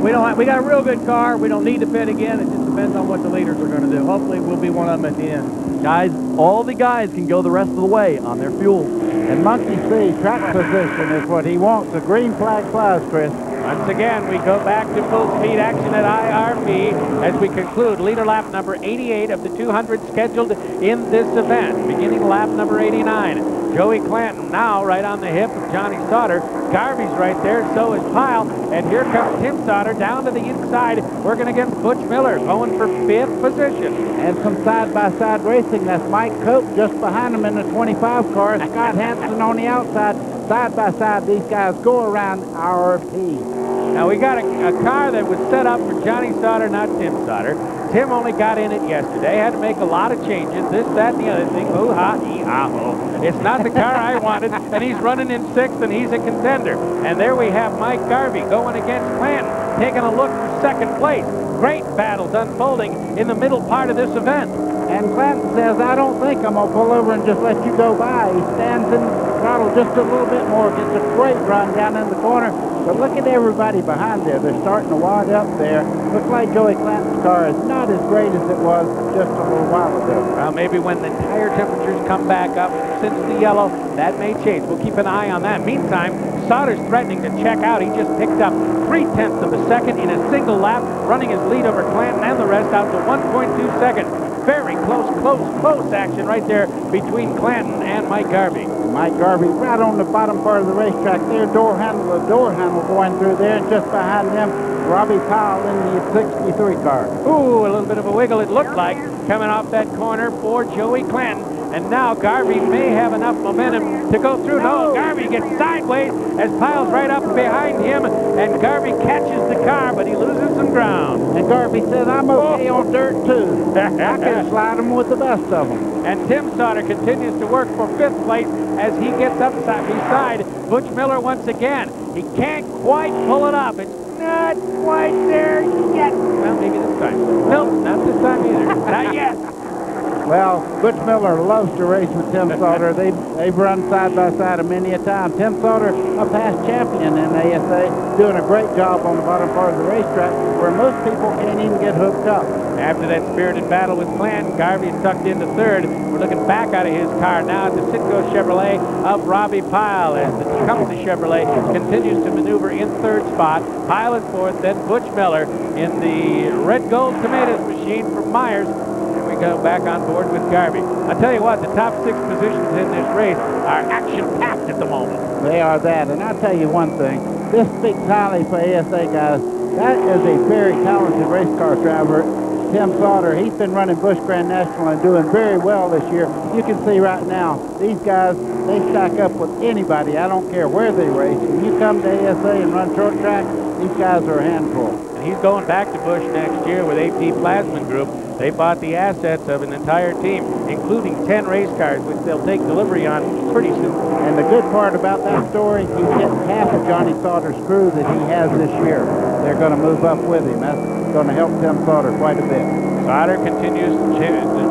we got a real good car. We don't need to pit again. It just depends on what the leaders are going to do. Hopefully, we'll be one of them at the end. Guys, all the guys can go the rest of the way on their fuel. And Monkey C, track position is what he wants. The green flag flies, Chris. Once again, we go back to full speed action at IRP as we conclude leader lap number 88 of the 200 scheduled in this event. Beginning lap number 89. Joey Clanton now right on the hip of Johnny Sauter. Garvey's right there, so is Pyle. And here comes Tim Sauter down to the inside, working against Butch Miller, going for 5th position. And some side-by-side racing. That's Mike Cope just behind him in the 25 car. Scott Hansen on the outside. Side-by-side, these guys go around IRP. Now we got a car that was set up for Johnny Sauter, not Tim Sauter. Tim only got in it yesterday, had to make a lot of changes, this, that, and the other thing. Ooh-ha, ee-ha-ho. It's not the car I wanted, and he's running in 6th, and he's a contender. And there we have Mike Garvey going against Clanton, taking a look for 2nd place. Great battles unfolding in the middle part of this event. And Clanton says, I don't think I'm going to pull over and just let you go by. He stands in the throttle just a little bit more, gets a great run down in the corner. But look at everybody behind there. They're starting to wad up there. Looks like Joey Clanton's car is not as great as it was just a little while ago. Well, maybe when the tire temperatures come back up since the yellow, that may change. We'll keep an eye on that. Meantime, Sauter's threatening to check out. He just picked up 0.3 of a second in a single lap, running his lead over Clanton and the rest out to 1.2 seconds. Very close action right there between Clanton and Mike Garvey. Mike Garvey right on the bottom part of the racetrack there, door handle going through there, and just behind them, Robbie Powell in the 63 car. Ooh, a little bit of a wiggle it looked like coming off that corner for Joey Clanton. And now Garvey may have enough momentum to go through. No, Garvey gets sideways as Pyle's right up behind him, and Garvey catches the car, but he loses some ground. And Garvey says, I'm okay on dirt, too. I can slide him with the best of them. And Tim Sauter continues to work for 5th place as he gets up beside Butch Miller once again. He can't quite pull it up. It's not quite there yet. Well, maybe this time. Nope, not this time either. Not yet. Well, Butch Miller loves to race with Tim Sauter. They've run side by side many a time. Tim Sauter, a past champion in ASA, doing a great job on the bottom part of the racetrack where most people can't even get hooked up. After that spirited battle with Clanton, Garvey tucked into 3rd. We're looking back out of his car now at the Citgo Chevrolet of Robbie Pyle as the Tecumseh Chevrolet continues to maneuver in 3rd spot. Pyle in 4th, then Butch Miller in the Red Gold Tomatoes machine from Myers. We go back on board with Garvey. I tell you what, the top 6 positions in this race are action-packed at the moment. They are that, and I'll tell you one thing. This speaks highly for ASA guys. That is a very talented race car driver, Tim Sauter. He's been running Busch Grand National and doing very well this year. You can see right now, these guys, they stack up with anybody. I don't care where they race. When you come to ASA and run short track, these guys are a handful. And he's going back to Busch next year with AP Plasman Group. They bought the assets of an entire team, including 10 race cars, which they'll take delivery on pretty soon. And the good part about that story, he's getting half of Johnny Sauter's crew that he has this year. They're going to move up with him. That's going to help Tim Sauter quite a bit. Sauter continues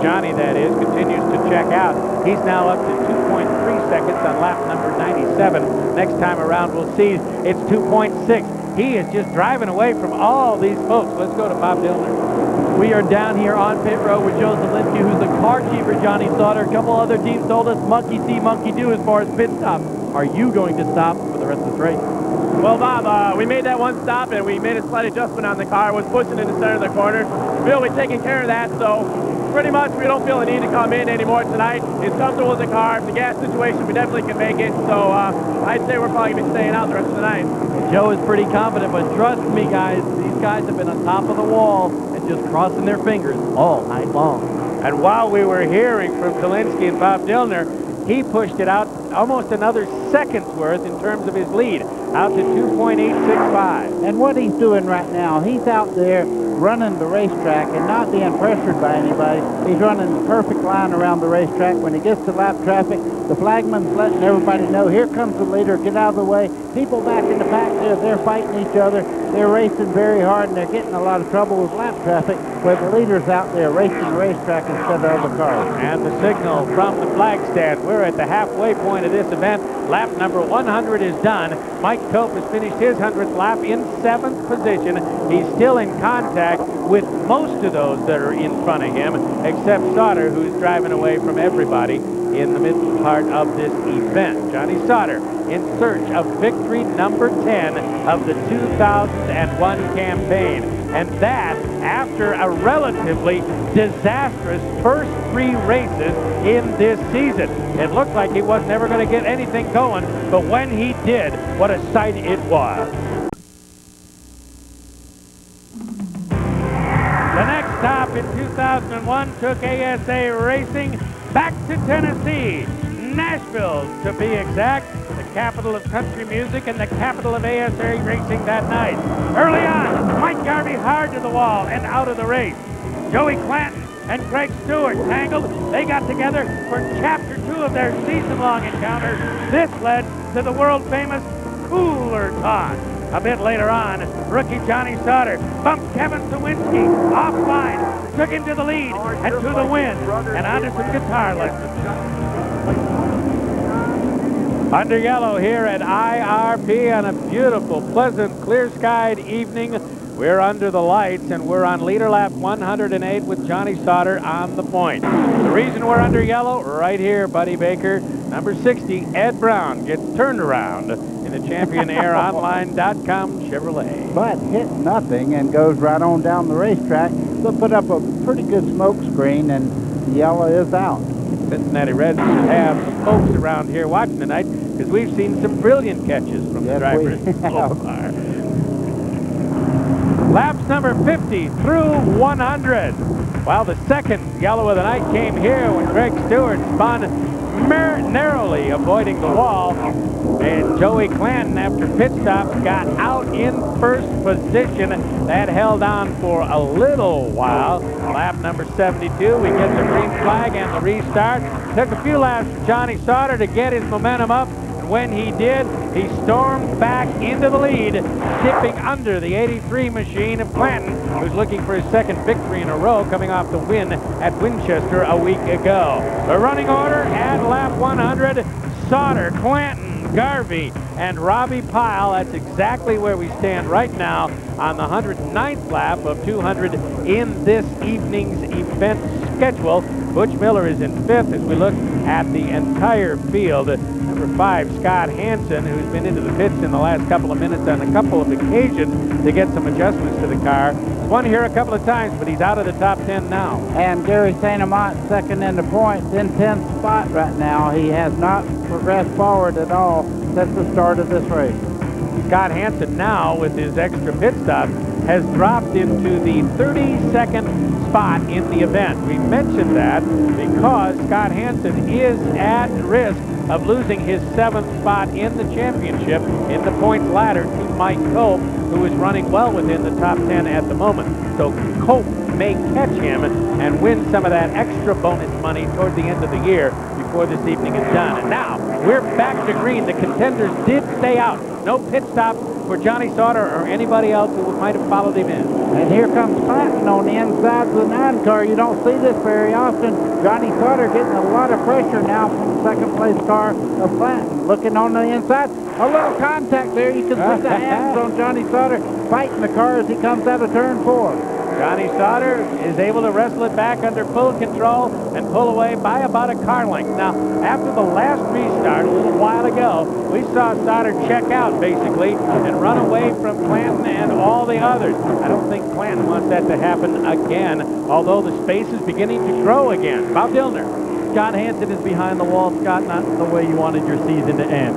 Johnny that is, continues to check out. He's now up to 2.3 seconds on lap number 97. Next time around, we'll see it's 2.6. He is just driving away from all these folks. Let's go to Bob Dillner. We are down here on pit road with Joe Zielinski, who's the car chief for Johnny Sauter. A couple other teams told us monkey see, monkey do as far as pit stops. Are you going to stop for the rest of this race? Well, Bob, we made that one stop, and we made a slight adjustment on the car. Was pushing in the center of the corner. We'll be taking care of that, so pretty much we don't feel the need to come in anymore tonight. It's comfortable with the car. The gas situation, we definitely can make it, so I'd say we're probably going to be staying out the rest of the night. Joe is pretty confident, but trust me, guys, these guys have been on top of the wall and just crossing their fingers all night long. And while we were hearing from Zielinski and Bob Dillner, he pushed it out almost another second's worth in terms of his lead, out to 2.865. And what he's doing right now, he's out there running the racetrack and not being pressured by anybody. He's running the perfect line around the racetrack. When he gets to lap traffic, the flagman's letting everybody know, here comes the leader, get out of the way. People back in the pack there, they're fighting each other. They're racing very hard, and they're getting a lot of trouble with lap traffic, where the leader's out there racing the racetrack instead of other cars. And the signal from the flag stand. We're at the halfway point of this event. Lap number 100 is done. Mike Cope has finished his 100th lap in 7th position. He's still in contact with most of those that are in front of him, except Sauter, who's driving away from everybody in the middle part of this event. Johnny Sauter in search of victory number 10 of the 2001 campaign. And that after a relatively disastrous first 3 races in this season. It looked like he was never going to get anything going, but when he did, what a sight it was. The next stop in 2001 took ASA Racing back to Tennessee, Nashville to be exact, the capital of country music and the capital of ASA Racing that night. Early on, Mike Garvey hard to the wall and out of the race. Joey Clanton and Craig Stewart tangled. They got together for chapter 2 of their season-long encounter. This led to the world-famous cooler toss. A bit later on, rookie Johnny Sauter bumped Kevin Sawinski offline, took him to the lead and to the win, and onto some guitar lessons. Under yellow here at IRP on a beautiful, pleasant, clear-skied evening. We're under the lights, and we're on leader lap 108 with Johnny Sauter on the point. The reason we're under yellow, right here, Buddy Baker. Number 60, Ed Brown, gets turned around in the ChampionAirOnline.com Chevrolet. But hit nothing and goes right on down the racetrack. They'll put up a pretty good smoke screen, and yellow is out. Cincinnati Reds should have some folks around here watching tonight, because we've seen some brilliant catches from the drivers so far. Laps number 50 through 100. While the second yellow of the night came here when Craig Stewart spun narrowly avoiding the wall, and Joey Clanton, after pit stops, got out in first position. That held on for a little while. Lap number 72, we get the green flag and the restart. Took a few laps for Johnny Sauter to get his momentum up. When he did, he stormed back into the lead, dipping under the 83 machine of Clanton, who's looking for his second victory in a row, coming off the win at Winchester a week ago. The running order at lap 100, Sauter, Clanton, Garvey, and Robbie Pyle. That's exactly where we stand right now on the 109th lap of 200 in this evening's event schedule. Butch Miller is in 5th as we look at the entire field. Number 5, Scott Hansen, who's been into the pits in the last couple of minutes on a couple of occasions to get some adjustments to the car. He's won here a couple of times, but he's out of the top 10 now. And Gary St. Amant second in the points in 10th spot right now. He has not progressed forward at all since the start of this race. Scott Hansen now, with his extra pit stop, has dropped into the 32nd spot in the event. We mentioned that because Scott Hansen is at risk of losing his 7th spot in the championship in the points ladder to Mike Cope, who is running well within the top 10 at the moment. So Cope may catch him and win some of that extra bonus money toward the end of the year before this evening is done. And now we're back to green. The contenders did stay out. No pit stops for Johnny Sauter or anybody else who might have followed him in. And here comes Clanton on the inside of the 9 car. You don't see this very often. Johnny Sauter getting a lot of pressure now from the second place car of Clanton. Looking on the inside. A little contact there. You can see the hands on Johnny Sauter fighting the car as he comes out of turn 4. Johnny Sauter is able to wrestle it back under full control and pull away by about a car length. Now, after the last restart a little while ago, we saw Sauter check out, basically, and run away from Clanton and all the others. I don't think Clanton wants that to happen again, although the space is beginning to grow again. Bob Dillner. Scott Hansen is behind the wall. Scott, not the way you wanted your season to end.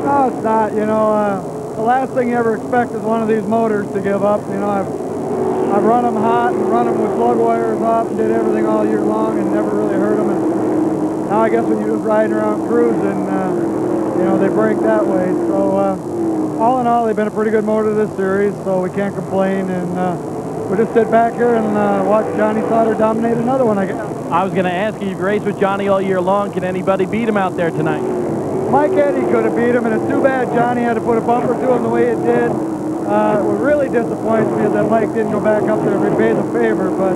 No, it's not. You know, the last thing you ever expect is one of these motors to give up. You know, I've run them hot and run them with plug wires off and did everything all year long and never really hurt them. And now I guess when you're just riding around cruising, you know, they break that way. So all in all, they've been a pretty good motor this series, so we can't complain. And we'll just sit back here and watch Johnny Sauter dominate another one, I guess. I was going to ask you, you've raced with Johnny all year long. Can anybody beat him out there tonight? Mike Eddy could have beat him, and it's too bad Johnny had to put a bumper to him the way it did. What really disappoints me is that Mike didn't go back up there and repay the favor, but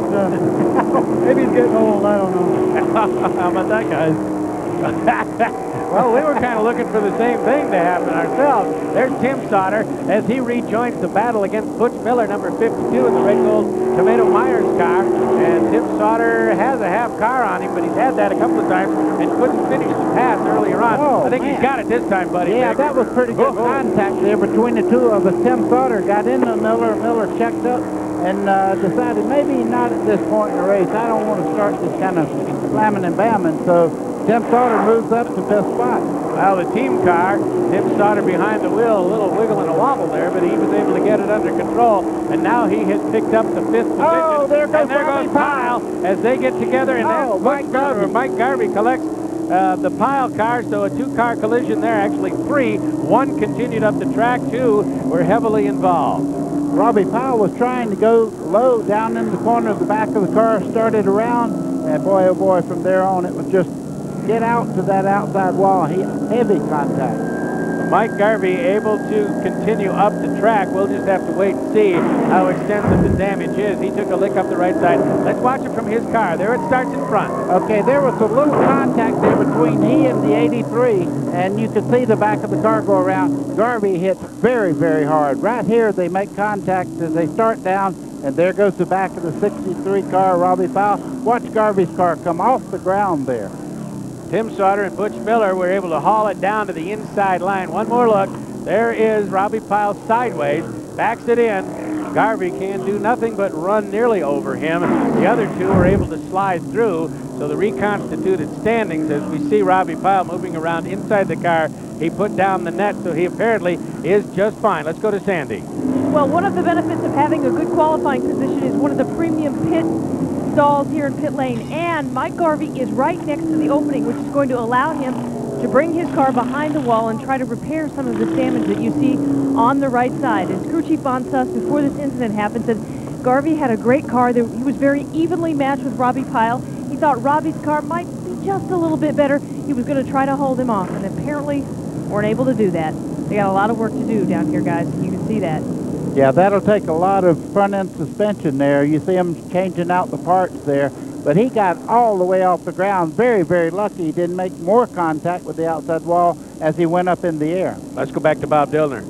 maybe he's getting old, I don't know. How about that, guys? Well, we were kind of looking for the same thing to happen ourselves. There's Tim Sauter as he rejoins the battle against Butch Miller, number 52 in the Red Gold Tomato Myers car. And Tim Sauter has a half car on him, but he's had that a couple of times and couldn't finish the pass earlier on. Oh, I think he's got it this time, buddy. Yeah, Vic. that was pretty good contact there between the two of us. Tim Sauter got into Miller. Miller checked up and decided maybe not at this point in the race. I don't want to start this kind of slamming and bamming. So Tim Sauter moves up to fifth spot. Well, the team car, Tim Sauter behind the wheel, a little wiggle and a wobble there, but he was able to get it under control, and now he has picked up the fifth position. Oh, there goes Pyle as they get together, and then Mike Garvey collects the Pyle car, so a two-car collision there, actually three. One continued up the track, two were heavily involved. Robbie Pyle was trying to go low down in the corner of the back of the car, started around, and boy, oh boy, from there on, it was just get out to that outside wall. Heavy contact. Mike Garvey able to continue up the track. We'll just have to wait and see how extensive the damage is. He took a lick up the right side. Let's watch it from his car. There it starts in front. Okay, there was a little contact there between he and the 83, and you could see the back of the car go around. Garvey hits very, very hard. Right here, they make contact as they start down, and there goes the back of the 63 car, Robbie Pyle. Watch Garvey's car come off the ground there. Tim Sauter and Butch Miller were able to haul it down to the inside line. One more look. There is Robbie Pyle sideways, backs it in. Garvey can do nothing but run nearly over him. The other two were able to slide through, so the reconstituted standings as we see Robbie Pyle moving around inside the car. He put down the net, so he apparently is just fine. Let's go to Sandy. Well, one of the benefits of having a good qualifying position is one of the premium pit stalls here in pit lane, and Mike Garvey is right next to the opening, which is going to allow him to bring his car behind the wall and try to repair some of the damage that you see on the right side. As crew chief Von Suss, before this incident happened, said Garvey had a great car. He was very evenly matched with Robbie Pyle. He thought Robbie's car might be just a little bit better. He was going to try to hold him off, and apparently weren't able to do that. They got a lot of work to do down here, guys. You can see that. Yeah, that'll take a lot of front-end suspension there. You see him changing out the parts there. But he got all the way off the ground. Very, very lucky he didn't make more contact with the outside wall as he went up in the air. Let's go back to Bob Dillner.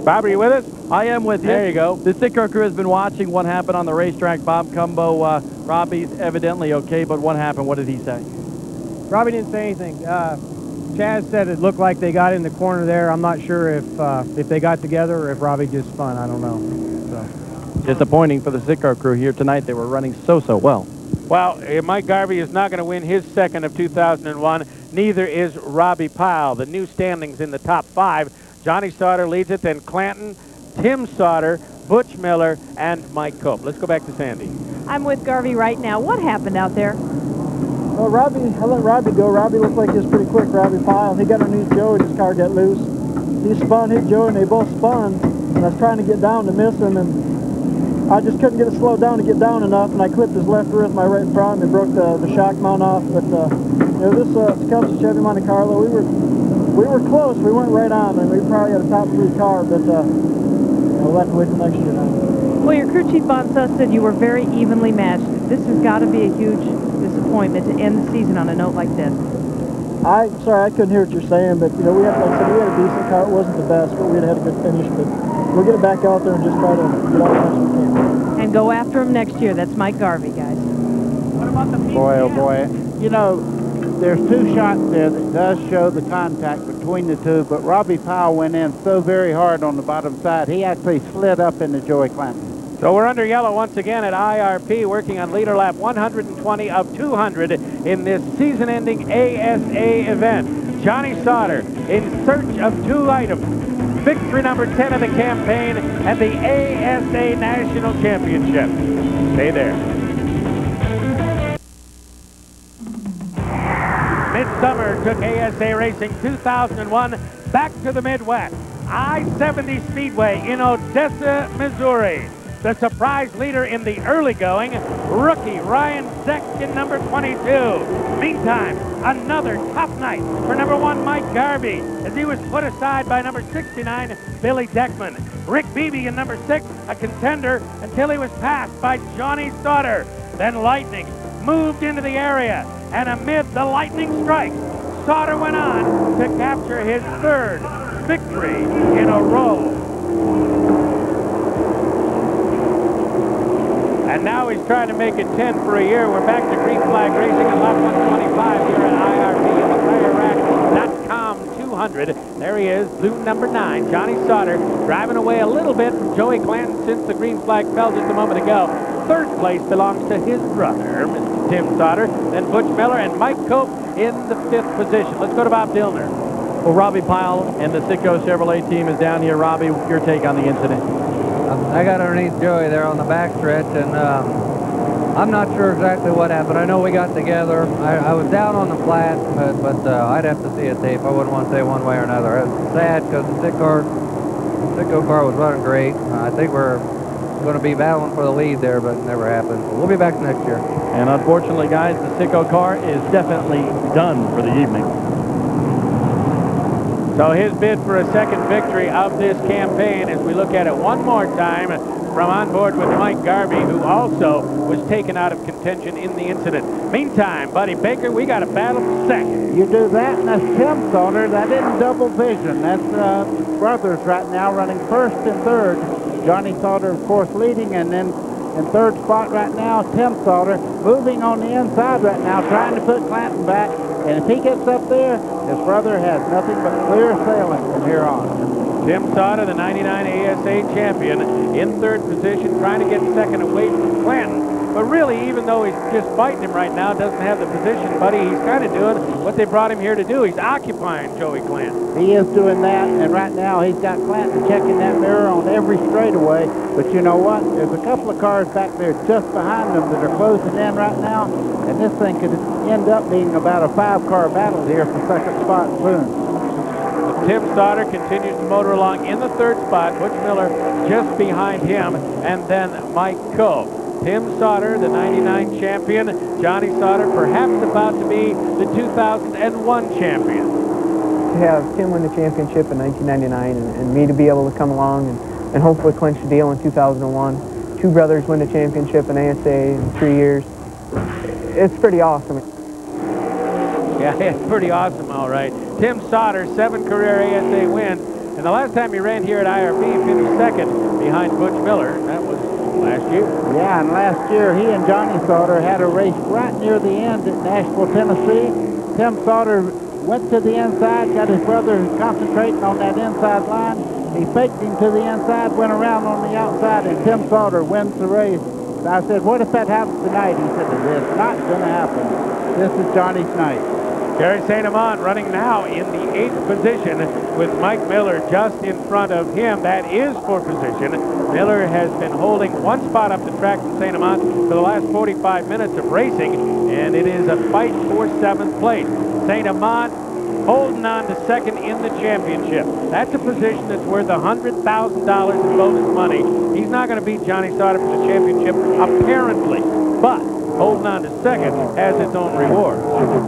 Bob, are you with us? I am with you. There you go. The SICKO crew has been watching what happened on the racetrack. Bob Cumbo, Robbie's evidently okay, but what happened? What did he say? Robbie didn't say anything. Chaz said it looked like they got in the corner there. I'm not sure if they got together or if Robbie just spun. I don't know. So. Disappointing for the SICKO crew here tonight. They were running so well. Well, Mike Garvey is not going to win his second of 2001. Neither is Robbie Pyle. The new standings in the top 5. Johnny Sauter leads it, then Clanton, Tim Sauter, Butch Miller, and Mike Cope. Let's go back to Sandy. I'm with Garvey right now. What happened out there? Well, I let Robbie go. Robbie looked like he was pretty quick, Robbie Pyle. He got underneath Joe and his car got loose. He spun, hit Joe, and they both spun. And I was trying to get down to miss him, and I just couldn't get it slowed down to get down enough, and I clipped his left rear with my right front and broke the shock mount off. But you know, this Tecumseh Chevy Monte Carlo, we were close. We weren't right on, and we probably had a top 3 car, but we'll have to wait till next year now. Well, your crew chief Von Suss said you were very evenly matched. This has got to be a huge disappointment to end the season on a note like this. Sorry, I couldn't hear what you're saying, but you know, like I said, we had a decent car. It wasn't the best, but we had a good finish. But we'll get it back out there and just try to get all the best we can. And go after him next year. That's Mike Garvey, guys. What about the boy, oh boy. You know, there's 2 shots there that does show the contact between the two, but Robbie Pyle went in so very hard on the bottom side, he actually slid up into Joey Clanton. So we're under yellow once again at IRP, working on leader lap 120 of 200 in this season-ending ASA event. Johnny Sauter in search of 2 items. Victory number 10 of the campaign and the ASA National Championship. Stay there. Midsummer took ASA Racing 2001 back to the Midwest. I-70 Speedway in Odessa, Missouri. The surprise leader in the early going, rookie Ryan Zeck in number 22. Meantime, another tough night for number 1 Mike Garvey as he was put aside by number 69 Billy Deckman. Rick Beebe in number 6, a contender until he was passed by Johnny Sauter. Then Lightning moved into the area, and amid the lightning strikes, Sauter went on to capture his 3rd victory in a row. And now he's trying to make it 10 for a year. We're back to green flag racing at lap 125 here at IRP on the TireRack.com 200. There he is, blue number 9, Johnny Sauter, driving away a little bit from Joey Clanton since the green flag fell just a moment ago. Third place belongs to his brother, Mr. Tim Sauter, then Butch Miller and Mike Cope in the 5th position. Let's go to Bob Dillner. Well, Robbie Pyle and the Sitco Chevrolet team is down here. Robbie, your take on the incident? I got underneath Joey there on the backstretch, and I'm not sure exactly what happened. I know we got together. I was down on the flat, but I'd have to see a tape. I wouldn't want to say one way or another. It was sad because the Sitco car was running great. I think we're going to be battling for the lead there, but it never happened. So we'll be back next year. And unfortunately, guys, the Sitco car is definitely done for the evening. So his bid for a second victory of this campaign, as we look at it one more time from on board with Mike Garvey, who also was taken out of contention in the incident. Meantime, Buddy Baker, we got a battle for second. You do that, and that's Tim Sauter. That isn't double vision. That's brothers right now running first and third. Johnny Sauter, of course, leading, and then in third spot right now, Tim Sauter, moving on the inside right now, trying to put Clanton back. And if he gets up there, his brother has nothing but clear sailing from here on. Tim Sauter, the 99 ASA champion, in third position, trying to get second away from Clanton. But really, even though he's just fighting him right now, doesn't have the position, Buddy, he's kind of doing what they brought him here to do. He's occupying Joey Clanton. He is doing that, and right now he's got Clanton checking that mirror on every straightaway. But you know what? There's a couple of cars back there just behind them that are closing in right now, and this thing could end up being about a 5-car battle here for second spot soon. Tim Sauter continues to motor along in the third spot. Butch Miller just behind him, and then Mike Coe. Tim Sauter, the 99 champion. Johnny Sauter, perhaps about to be the 2001 champion. To have Tim win the championship in 1999 and me to be able to come along and hopefully clinch the deal in 2001. Two brothers win the championship in ASA in 3 years. It's pretty awesome. Yeah, it's pretty awesome, all right. Tim Sauter, 7 career ASA wins. And the last time he ran here at IRP, he finished second behind Butch Miller. That was last year. Yeah, and last year he and Johnny Sauter had a race right near the end at Nashville, Tennessee. Tim Sauter went to the inside, got his brother concentrating on that inside line. He faked him to the inside, went around on the outside, and Tim Sauter wins the race. And I said, what if that happens tonight? He said, it's not going to happen. This is Johnny's night. Gary St. Amant running now in the 8th position with Mike Miller just in front of him. That is for position. Miller has been holding one spot up the track from St. Amant for the last 45 minutes of racing, and it is a fight for 7th place. St. Amant holding on to second in the championship. That's a position that's worth $100,000 in bonus money. He's not going to beat Johnny Sauter for the championship, apparently, but holding on to second has its own reward.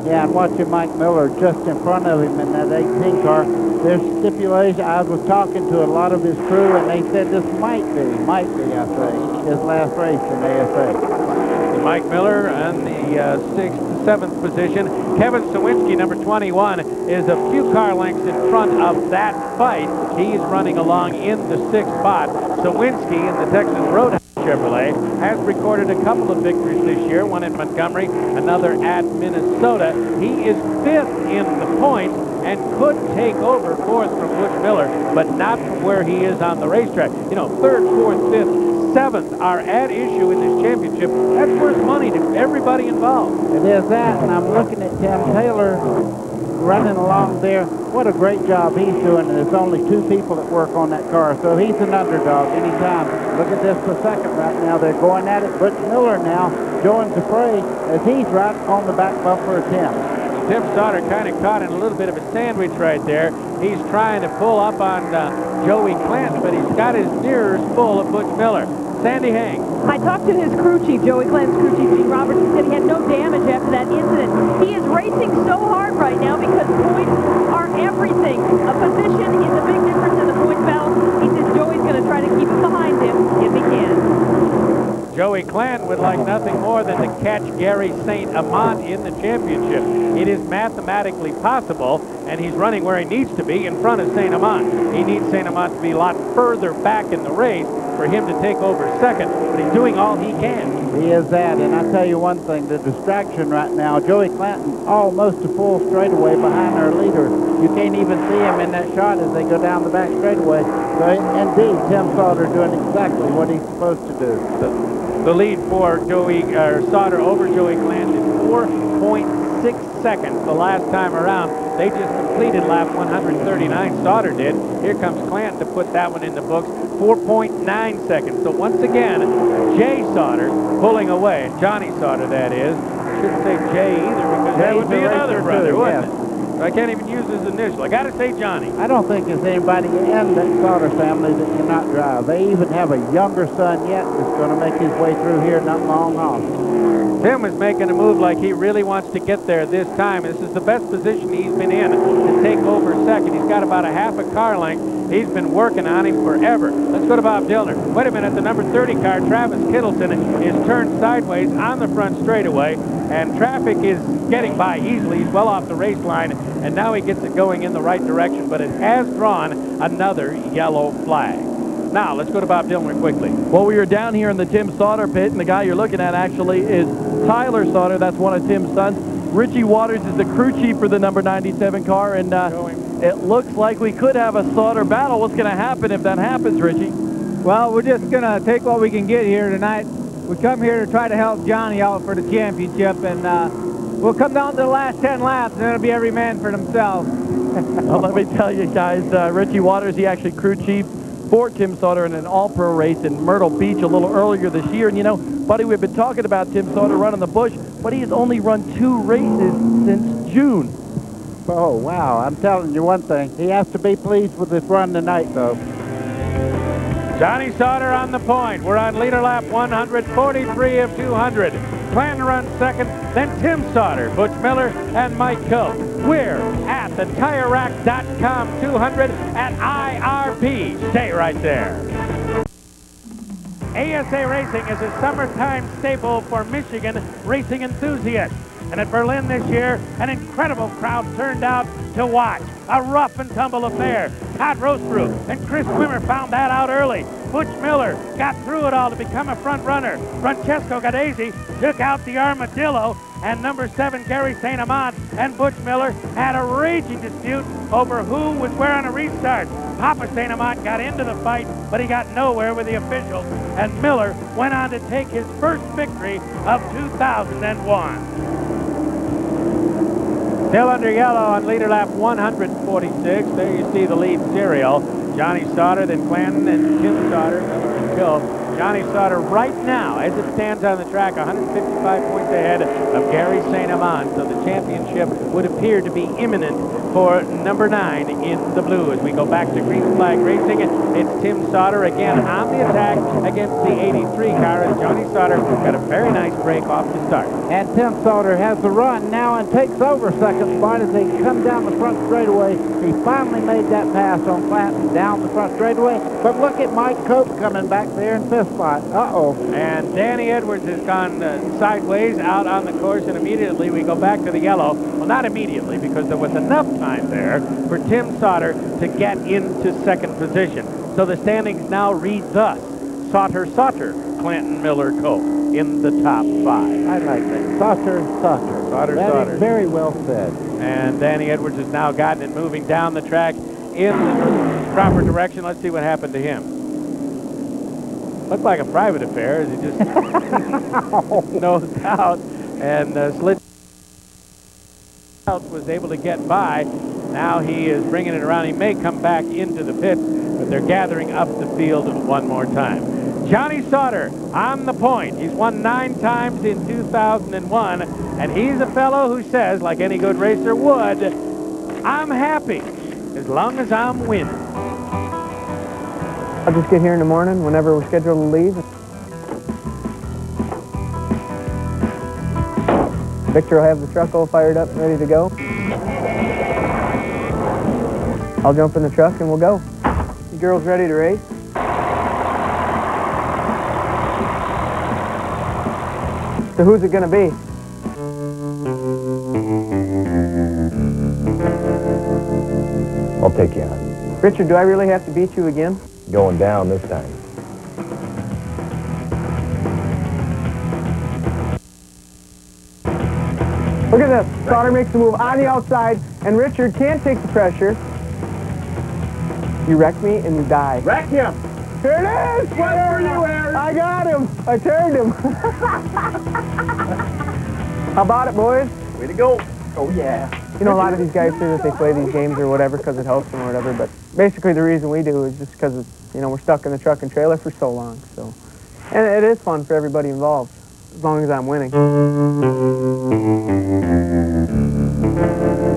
Yeah, and watching Mike Miller just in front of him in that 18 car, there's stipulation. I was talking to a lot of his crew, and they said this might be, I think, his last race in ASA. Mike Miller on the 6th, 7th position. Kevin Sawinski, number 21, is a few car lengths in front of that fight. He's running along in the 6th spot. Sawinski in the Texas Roadhouse Chevrolet has recorded a couple of victories this year, one in Montgomery, another at Minnesota. He is 5th in the points and could take over 4th from Butch Miller, but not from where he is on the racetrack. You know, 3rd, 4th, 5th, 7th are at issue in this championship. That's worth money to everybody involved. It is that, and I'm looking at Tim Taylor running along there. What a great job he's doing, and there's only 2 people that work on that car, so he's an underdog anytime. Look at this for second right now. They're going at it. Butch Miller now joins the fray as he's right on the back bumper of Tim. Tim Sauter kind of caught in a little bit of a sandwich right there. He's trying to pull up on Joey Clanton, but he's got his mirrors full of Butch Miller. Sandy Hank. I talked to his crew chief, Joey Clanton's crew chief, Gene Roberts, and said he had no damage after that incident. He is racing so hard right now because points are everything. A position is a big difference in the points battle. He says Joey's going to try to keep it behind him if he can. Joey Clanton would like nothing more than to catch Gary St. Amant in the championship. It is mathematically possible, and he's running where he needs to be in front of St. Amant. He needs St. Amant to be a lot further back in the race for him to take over second, but he's doing all he can. He is that, and I tell you one thing, the distraction right now, Joey Clanton almost a full straightaway behind our leader. You can't even see him in that shot as they go down the back straightaway. So indeed, Tim Sauter doing exactly what he's supposed to do. The lead for Sauter over Joey Clanton is 4.6 seconds the last time around. They just completed lap 139, Sauter did. Here comes Clanton to put that one in the books, 4.9 seconds. So once again, Jay Sauter pulling away, Johnny Sauter that is. I shouldn't say Jay either because that would be another brother, wouldn't it? I can't even use his initial. I got to say Johnny. I don't think there's anybody in that Sauter family that cannot drive. They even have a younger son yet that's going to make his way through here not long off. Tim is making a move like he really wants to get there this time. This is the best position he's been in to take over second. He's got about a half a car length. He's been working on him forever. Let's go to Bob Dillner. Wait a minute, the number 30 car, Travis Kittleton, is turned sideways on the front straightaway, and traffic is getting by easily. He's well off the race line, and now he gets it going in the right direction, but it has drawn another yellow flag. Now, let's go to Bob Dillner quickly. Well, we are down here in the Tim Sauter pit, and the guy you're looking at actually is Tyler Sauter. That's one of Tim's sons. Richie Waters is the crew chief for the number 97 car, and it looks like we could have a Sauter battle. What's going to happen if that happens, Richie? Well, we're just going to take what we can get here tonight. We come here to try to help Johnny out for the championship, and we'll come down to the last 10 laps, and it'll be every man for themselves. Well, let me tell you guys, Richie Waters, he actually crew chief for Tim Sauter in an all-pro race in Myrtle Beach a little earlier this year. And you know, buddy, we've been talking about Tim Sauter running the bush, but he has only run 2 races since June. Oh, wow. I'm telling you one thing. He has to be pleased with his run tonight, though. Johnny Sauter on the point. We're on leader lap 143 of 200. Clanton runs second, then Tim Sauter, Butch Miller, and Mike Coe. We're at the TireRack.com 200 at IRP. Stay right there. ASA Racing is a summertime staple for Michigan racing enthusiasts. And at Berlin this year, an incredible crowd turned out to watch. A rough and tumble affair. Todd Rosebrew and Chris Wimmer found that out early. Butch Miller got through it all to become a front runner. Francesco Gadesi took out the Armadillo, and number 7 Gary St. Amant and Butch Miller had a raging dispute over who was where on a restart. Papa St. Amant got into the fight, but he got nowhere with the officials, and Miller went on to take his first victory of 2001. Still under yellow on leader lap 146. There you see the lead serial. Johnny Sauter, then Clanton, and Tim Sauter, and Coe. Johnny Sauter right now, as it stands on the track, 155 points ahead of Gary St. Amant. So the championship would appear to be imminent for number 9 in the blue. As we go back to green flag racing, it's Tim Sauter again on the attack against the 83 car, and Johnny Sauter got a very nice break off the start. And Tim Sauter has the run now and takes over second spot as they come down the front straightaway. He finally made that pass on Clanton down the front straightaway. But look at Mike Cope coming back there in 5th spot. Uh-oh. And Danny Edwards has gone sideways out on the course, and immediately we go back to the yellow. Well, not immediately, because there was enough time there for Tim Sauter to get into second position. So the standings now read thus: Sauter, Clanton, Miller, Cope in the top 5. I like that. Sauter. That is very well said. And Danny Edwards has now gotten it moving down the track in the proper direction. Let's see what happened to him. Looked like a private affair as he just nosed out and slid out, was able to get by. Now he is bringing it around. He may come back into the pits, but they're gathering up the field one more time. Johnny Sauter on the point. He's won 9 times in 2001, and he's a fellow who says, like any good racer would, I'm happy as long as I'm winning. I'll just get here in the morning whenever we're scheduled to leave. Victor will have the truck all fired up and ready to go. I'll jump in the truck and we'll go. You girls ready to race? So who's it going to be? I'll take you on. Richard, do I really have to beat you again? Going down this time. Look at this. Sauter makes the move on the outside, and Richard can't take the pressure. You wrecked me, and you die. Wreck him. Here it is! What were you, Aaron? I got him! I turned him! How about it, boys? Way to go. Oh, yeah. You know, a lot of these guys say that they play these games or whatever because it helps them or whatever, but basically the reason we do is just because, you know, we're stuck in the truck and trailer for so long, so. And it is fun for everybody involved, as long as I'm winning.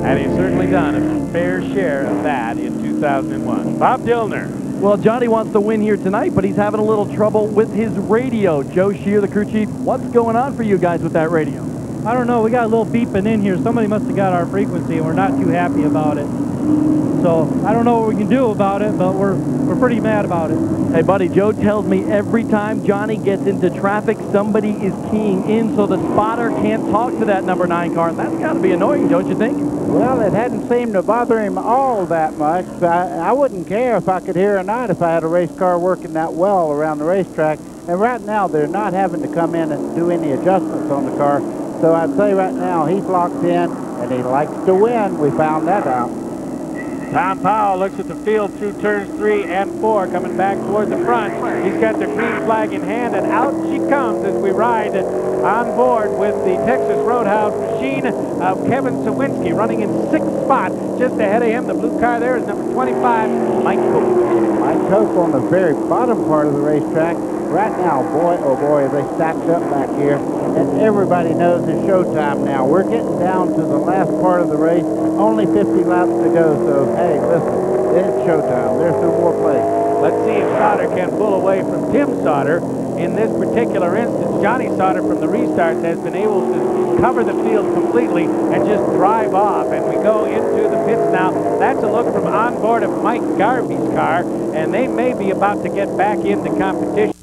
And he's certainly done a fair share of that in 2001. Bob Dillner. Well, Johnny wants to win here tonight, but he's having a little trouble with his radio. Joe Shear, the crew chief, what's going on for you guys with that radio? I don't know. We got a little beeping in here. Somebody must have got our frequency, and we're not too happy about it. So I don't know what we can do about it, but we're pretty mad about it. Hey, buddy, Joe tells me every time Johnny gets into traffic, somebody is keying in so the spotter can't talk to that number 9 car. That's got to be annoying, don't you think? Well, it hadn't seemed to bother him all that much. I wouldn't care if I could hear or not if I had a race car working that well around the racetrack. And right now, they're not having to come in and do any adjustments on the car. So I'd say right now, he's locked in, and he likes to win. We found that out. Tom Powell looks at the field through turns 3 and 4, coming back toward the front. He's got the green flag in hand, and out she comes as we ride on board with the Texas Roadhouse machine of Kevin Sawinski, running in 6th spot. Just ahead of him, the blue car there is number 25, Mike Cope. Mike Cope on the very bottom part of the racetrack. Right now, boy, oh boy, they stacked up back here. And everybody knows it's showtime now. We're getting down to the last part of the race. Only 50 laps to go, so hey, listen, it's showtime. There's no more play. Let's see if Sauter can pull away from Tim Sauter. In this particular instance, Johnny Sauter from the restarts has been able to cover the field completely and just drive off. And we go into the pits now. That's a look from on board of Mike Garvey's car, and they may be about to get back into competition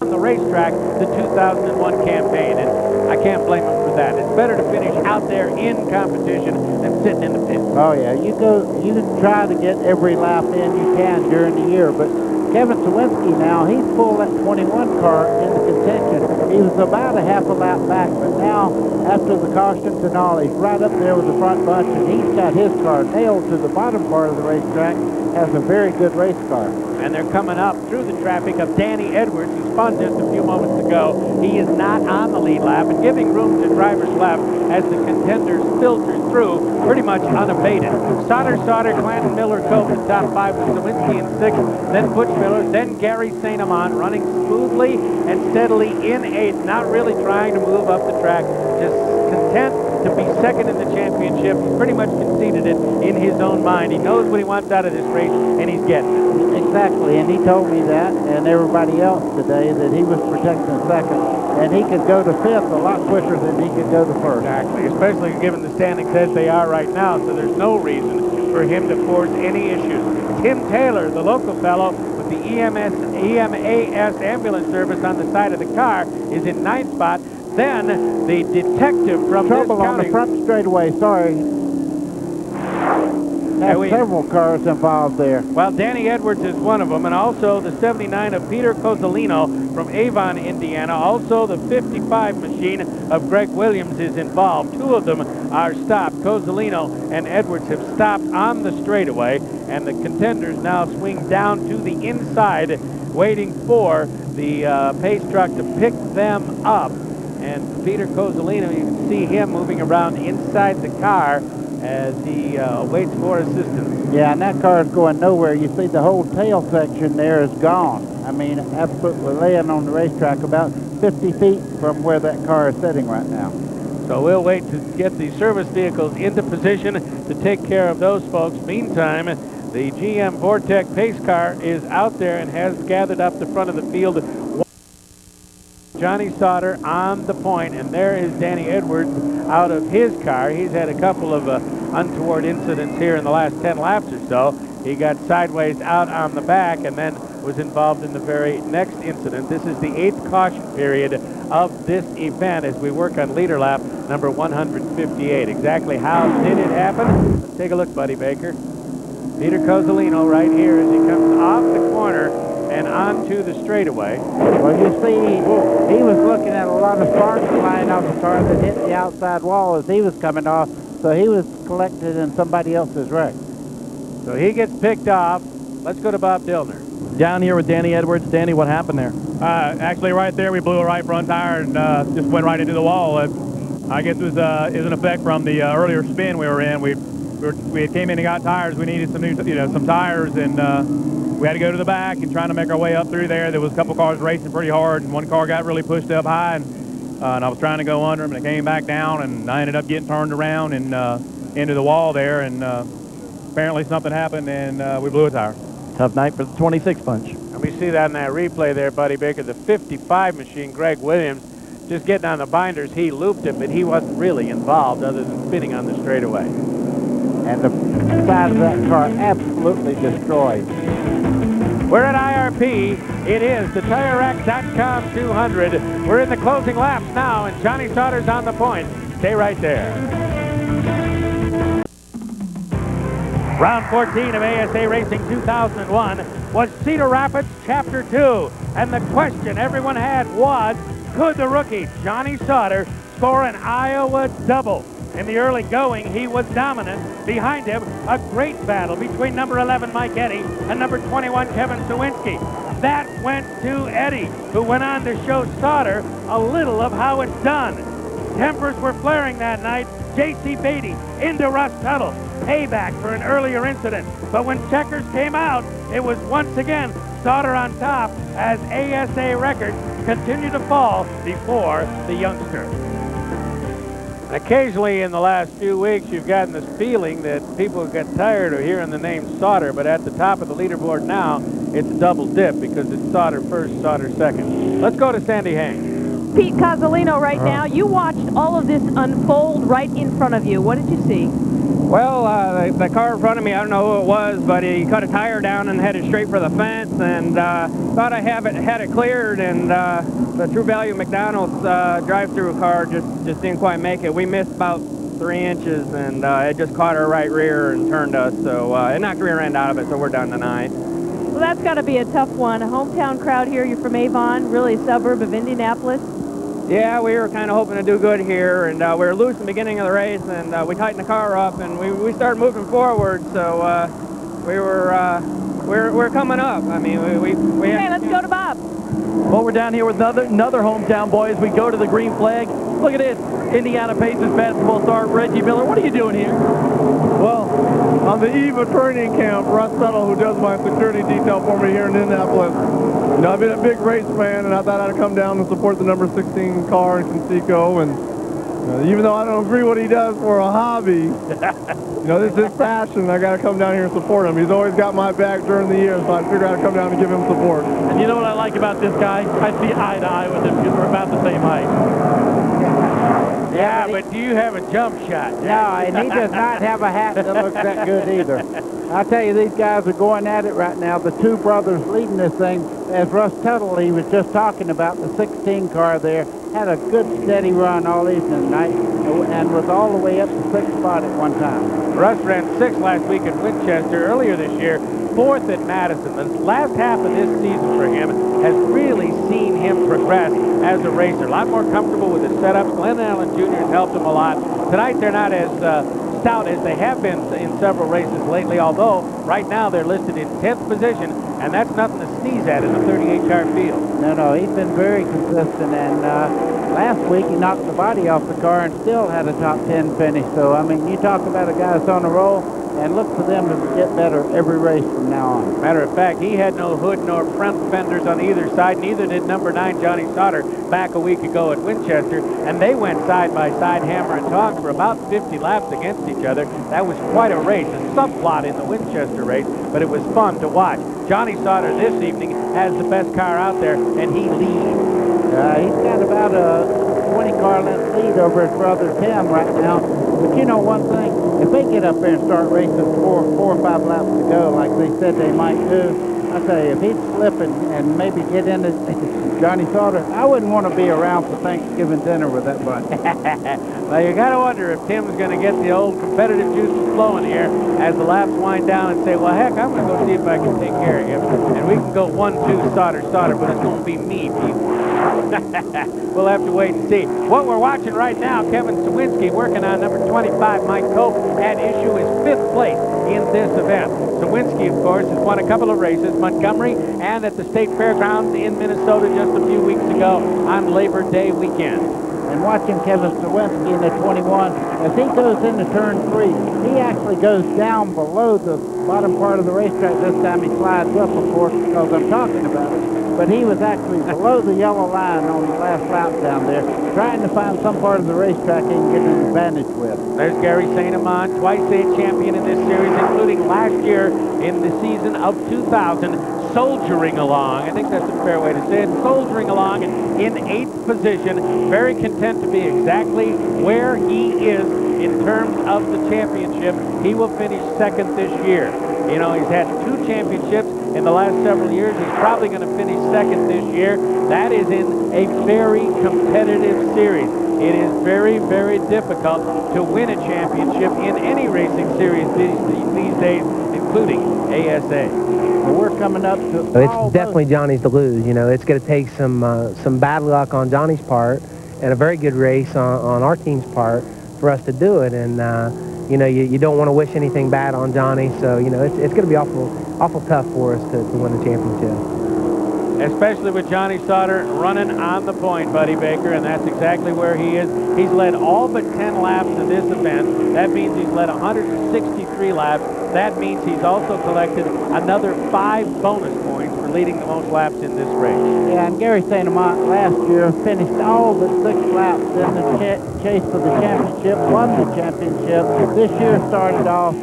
on the racetrack, the 2001 campaign, and I can't blame him for that. It's better to finish out there in competition than sitting in the pit. Oh yeah, you can try to get every lap in you can during the year, but Kevin Sawinski now, he's full that 21 car in the contention. He was about a half a lap back, but now after the cautions and all, he's right up there with the front bunch, and he's got his car nailed to the bottom part of the racetrack. Has a very good race car. And they're coming up through the traffic of Danny Edwards, who spun just a few moments ago. He is not on the lead lap and giving room to driver's left as the contenders filter through pretty much unabated. Sauter, Clanton, Miller, Cope, the top 5 with Sawinski in 6th, then Butch Miller, then Gary St. Amand running smoothly and steadily in 8th, not really trying to move up the track, just content to be second in the championship. He's pretty much conceded it in his own mind. He knows what he wants out of this race, and he's getting it. Exactly, and he told me that, and everybody else today, that he was protecting second, and he could go to 5th a lot quicker than he could go to 1st. Exactly, especially given the standings as they are right now, so there's no reason for him to force any issues. Tim Taylor, the local fellow with the EMAS ambulance service on the side of the car, is in 9th spot. Then the detective from Trouble this on county. the front straightaway, sorry. Have several cars involved there. Well, Danny Edwards is one of them, and also the 79 of Peter Cozzolino from Avon, Indiana. Also the 55 machine of Greg Williams is involved. 2 of them are stopped. Cozzolino and Edwards have stopped on the straightaway, and the contenders now swing down to the inside, waiting for the pace truck to pick them up. And Peter Cozzolino, you can see him moving around inside the car as he waits for assistance. Yeah, and that car is going nowhere. You see the whole tail section there is gone. I mean, absolutely laying on the racetrack about 50 feet from where that car is sitting right now. So we'll wait to get the service vehicles into position to take care of those folks. Meantime, the GM Vortec pace car is out there and has gathered up the front of the field. Johnny Sauter on the point, and there is Danny Edwards out of his car. He's had a couple of untoward incidents here in the last 10 laps or so. He got sideways out on the back and then was involved in the very next incident. This is the 8th caution period of this event as we work on leader lap number 158. Exactly how did it happen? Let's take a look, Buddy Baker. Peter Cozzolino right here as he comes off the corner and onto the straightaway. Well, you see, he was looking at a lot of sparks flying off the car that hit the outside wall as he was coming off, so he was collected in somebody else's wreck. So he gets picked off. Let's go to Bob Dillner. Down here with Danny Edwards. Danny, what happened there? Actually, right there, we blew a right front tire and just went right into the wall. I guess it was an effect from the earlier spin we were in. We came in and got tires. We needed some new, some tires, and we had to go to the back and trying to make our way up through there. There was a couple cars racing pretty hard, and one car got really pushed up high, and I was trying to go under them, and it came back down, and I ended up getting turned around and into the wall there, and apparently something happened, and we blew a tire. Tough night for the 26 punch. And we see that in that replay there, Buddy Baker. The 55 machine, Greg Williams, just getting on the binders. He looped it, but he wasn't really involved other than spinning on the straightaway. And the side of that car absolutely destroyed. We're at IRP. It is the TireRack.com 200. We're in the closing laps now, and Johnny Sauter's on the point. Stay right there. Round 14 of ASA Racing 2001 was Cedar Rapids Chapter 2. And the question everyone had was, could the rookie Johnny Sauter score an Iowa double? In the early going, he was dominant. Behind him, a great battle between number 11 Mike Eddy and number 21 Kevin Sawinski. That went to Eddy, who went on to show Sauter a little of how it's done. Tempers were flaring that night. J.C. Beatty into Russ Tuttle. Payback for an earlier incident. But when checkers came out, it was once again Sauter on top as ASA records continue to fall before the youngster. Occasionally in the last few weeks, you've gotten this feeling that people get tired of hearing the name Sauter, but at the top of the leaderboard now, it's a double dip because it's Sauter first, Sauter second. Let's go to Sandy Hain. Pete Cozzolino right now. You watched all of this unfold right in front of you. What did you see? Well, the car in front of me, I don't know who it was, but he cut a tire down and headed straight for the fence, and thought I had it cleared, and the True Value McDonald's drive-through car just didn't quite make it. We missed about 3 inches, and it just caught our right rear and turned us, so it knocked the rear end out of it, so we're done tonight. Well, that's got to be a tough one. A hometown crowd here. You're from Avon, really a suburb of Indianapolis. Yeah, we were kind of hoping to do good here, and we were loose in the beginning of the race, and we tightened the car up, and we started moving forward, so we're coming up. I mean, Okay, let's go to Bob. Well, we're down here with another hometown boy as we go to the green flag. Look at this, Indiana Pacers basketball star Reggie Miller. What are you doing here? Well, on the eve of training camp, Russ Tuttle, who does my security detail for me here in Indianapolis, you know, I've been a big race fan, and I thought I'd come down and support the number 16 car in Conseco. And even though I don't agree what he does for a hobby, you know, this is his passion. I got to come down here and support him. He's always got my back during the year, so I figured I'd come down and give him support. And you know what I like about this guy? I see eye to eye with him because we're about the same height. Yeah, but do you have a jump shot? No, and he does not have a hat that looks that good either. I'll tell you, these guys are going at it right now. The two brothers leading this thing, as Russ Tuttle, he was just talking about, the 16 car there, had a good steady run all evening tonight and was all the way up to 6th spot at one time. Russ ran 6th last week at Winchester. Earlier this year, 4th at Madison. The last half of this season for him has really seen him progress as a racer. A lot more comfortable with his setups. Glenn Allen Jr. has helped him a lot. Tonight they're not as stout as they have been in several races lately, although right now they're listed in 10th position, and that's nothing to sneeze at in a 38-car field. No, he's been very consistent, and last week he knocked the body off the car and still had a top 10 finish. So, I mean, you talk about a guy that's on a roll, and look for them to get better every race from now on. Matter of fact, he had no hood nor front fenders on either side. Neither did number 9 Johnny Sauter back a week ago at Winchester, and they went side by side, hammer and tongs, for about 50 laps against each other. That was quite a race, a subplot in the Winchester race, but it was fun to watch. Johnny Sauter this evening has the best car out there, and he leads. He's got about a 20-car length lead over his brother Tim right now. But you know one thing, if they get up there and start racing four or five laps to go like they said they might do, I tell you, if he'd slip and maybe get into Johnny Sauter, I wouldn't want to be around for Thanksgiving dinner with that bunch. Well, you got to wonder if Tim's going to get the old competitive juices flowing here as the laps wind down and say, well, heck, I'm going to go see if I can take care of him. And we can go 1-2 Sauter, but it's going to be me, Pete. We'll have to wait and see. What we're watching right now, Kevin Sawinski working on number 25, Mike Cope, at issue is 5th place in this event. Sawinski, of course, has won a couple of races, Montgomery and at the State Fairgrounds in Minnesota just a few weeks ago on Labor Day weekend. And watching Kevin Sawinski in the 21, as he goes into turn 3, he actually goes down below the bottom part of the racetrack. This time he slides up, of course, because I'm talking about it. But he was actually below the yellow line on the last lap down there, trying to find some part of the racetrack he can get an advantage with. There's Gary St. Amant, twice state champion in this series, including last year in the season of 2000, soldiering along. I think that's a fair way to say it. Soldiering along in 8th position. Very content to be exactly where he is in terms of the championship. He will finish 2nd this year. You know, he's had 2 championships in the last several years. He's probably going to finish 2nd this year. That is in a very competitive series. It is very, very difficult to win a championship in any racing series these days, including ASA. Well, we're coming up to It's definitely Johnny's to lose. You know, it's going to take some bad luck on Johnny's part and a very good race on our team's part for us to do it. And, you know, you don't want to wish anything bad on Johnny. So, you know, it's going to be awful tough for us to win the championship. Especially with Johnny Sauter running on the point, Buddy Baker, and that's exactly where he is. He's led all but 10 laps in this event. That means he's led 163 laps. That means he's also collected another 5 bonus points for leading the most laps in this race. Yeah, and Gary St. Amant last year finished all but 6 laps in the chase for the championship, won the championship. This year started off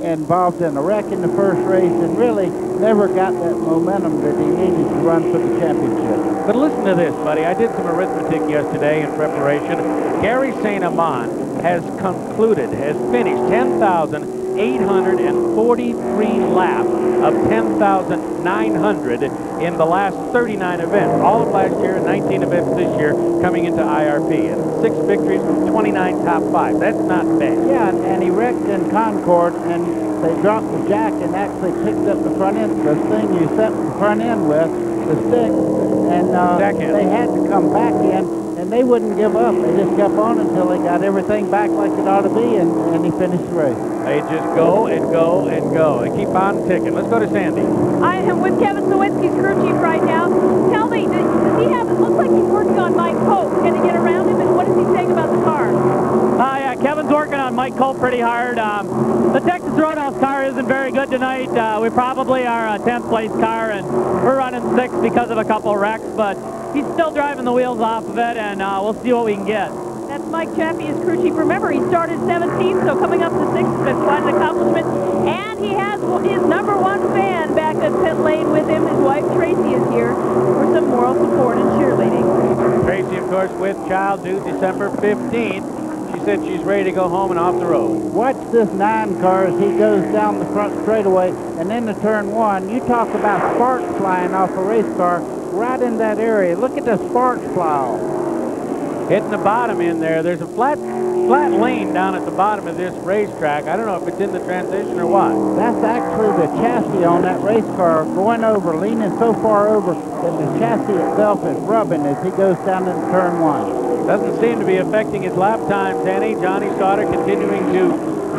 involved in a wreck in the first race and really never got that momentum that he needed to run for the championship. But listen to this, buddy. I did some arithmetic yesterday in preparation. Gary St. Amant has finished 10,843 laps of 10,900 in the last 39 events. All of last year, 19 events this year coming into IRP. And 6 victories from 29 top 5. That's not bad. Yeah, and he wrecked in Concord, and they dropped the jack and actually picked up the front end, the thing you set the front end with, the stick, and they had to come back in, and they wouldn't give up. They just kept on until they got everything back like it ought to be, and he finished the race. They just go and go and go. They keep on ticking. Let's go to Sandy. I am with Kevin Sawinski's crew chief right now. Tell me, does he have, it looks like he's working on Mike Cope. Can he get around him, and what is he saying about the car? Yeah, Kevin's working on Mike Cope pretty hard. The Texas Roadhouse car isn't very good tonight. We probably are a 10th place car, and we're running 6th because of a couple wrecks, but he's still driving the wheels off of it, and we'll see what we can get. That's Mike Chaffee, his crew chief. Remember, he started 17th, so coming up to 6th has been quite an accomplishment. And he has his #1 fan back at pit lane with him. His wife, Tracy, is here for some moral support and cheerleading. Tracy, of course, with child due December 15th. She said she's ready to go home and off the road. Watch this 9 car as he goes down the front straightaway and into turn 1. You talk about sparks flying off a race car right in that area. Look at the sparks fly off. Hitting the bottom in there. There's a flat lane down at the bottom of this racetrack. I don't know if it's in the transition or what. That's actually the chassis on that race car going over, leaning so far over that the chassis itself is rubbing as he goes down into turn 1. Doesn't seem to be affecting his lap times any. Johnny Sauter continuing to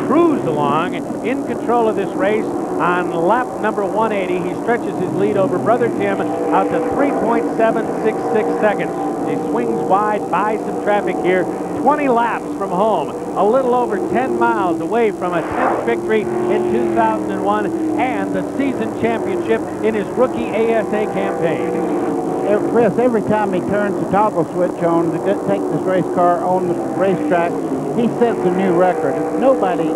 cruise along, in control of this race on lap number 180. He stretches his lead over Brother Tim out to 3.766 seconds. He swings wide by some traffic here. 20 laps from home, a little over 10 miles away from a 10th victory in 2001 and the season championship in his rookie ASA campaign. Chris, every time he turns the toggle switch on to take this race car on the racetrack, he sets a new record. Nobody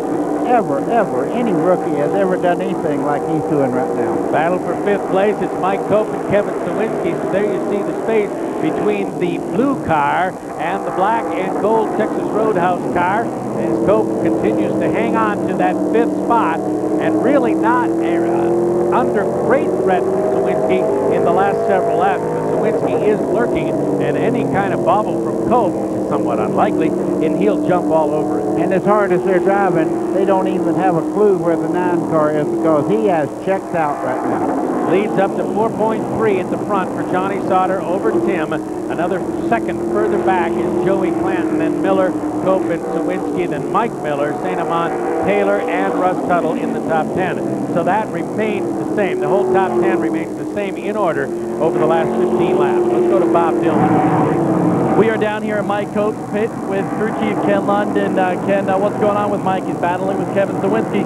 ever, any rookie has ever done anything like he's doing right now. Battle for 5th place. It's Mike Cope and Kevin Sawinski. So there you see the space between the blue car and the black and gold Texas Roadhouse car. As Cope continues to hang on to that 5th spot. and really not under great threat from Sawinski in the last several laps. But Sawinski is lurking, and any kind of bobble from Cope, which is somewhat unlikely, and he'll jump all over it. And as hard as they're driving, they don't even have a clue where the 9 car is because he has checked out right now. Leads up to 4.3 at the front for Johnny Sauter over Tim. Another second further back is Joey Clanton, then Miller, Cope, and Sawinski, then Mike Miller, St. Amant, Taylor, and Russ Tuttle in the top 10. So that remains the same. The whole top 10 remains the same in order over the last 15 laps. Let's go to Bob Dillon. We are down here at Mike Cope's pit with crew chief Ken London. Ken, what's going on with Mike? He's battling with Kevin Sawinski.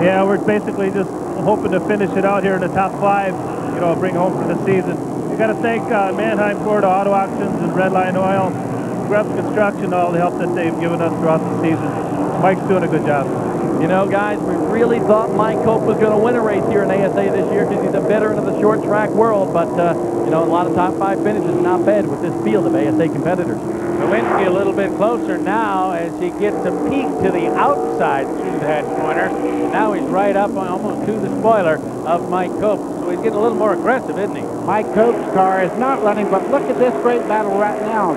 Yeah, we're basically just hoping to finish it out here in the top 5, you know, bring home for the season. We got to thank Mannheim Florida Auto Auctions and Redline Oil, Grubbs Construction, all the help that they've given us throughout the season. Mike's doing a good job. You know, guys, we really thought Mike Cope was going to win a race here in ASA this year because he's a veteran of the short track world, but, you know, a lot of top 5 finishes, not bad with this field of ASA competitors. Sawinski a little bit closer now as he gets a peek to the outside through that corner. Now he's right up on, almost to the spoiler of Mike Cope. So he's getting a little more aggressive, isn't he? Mike Cope's car is not running, but look at this great battle right now.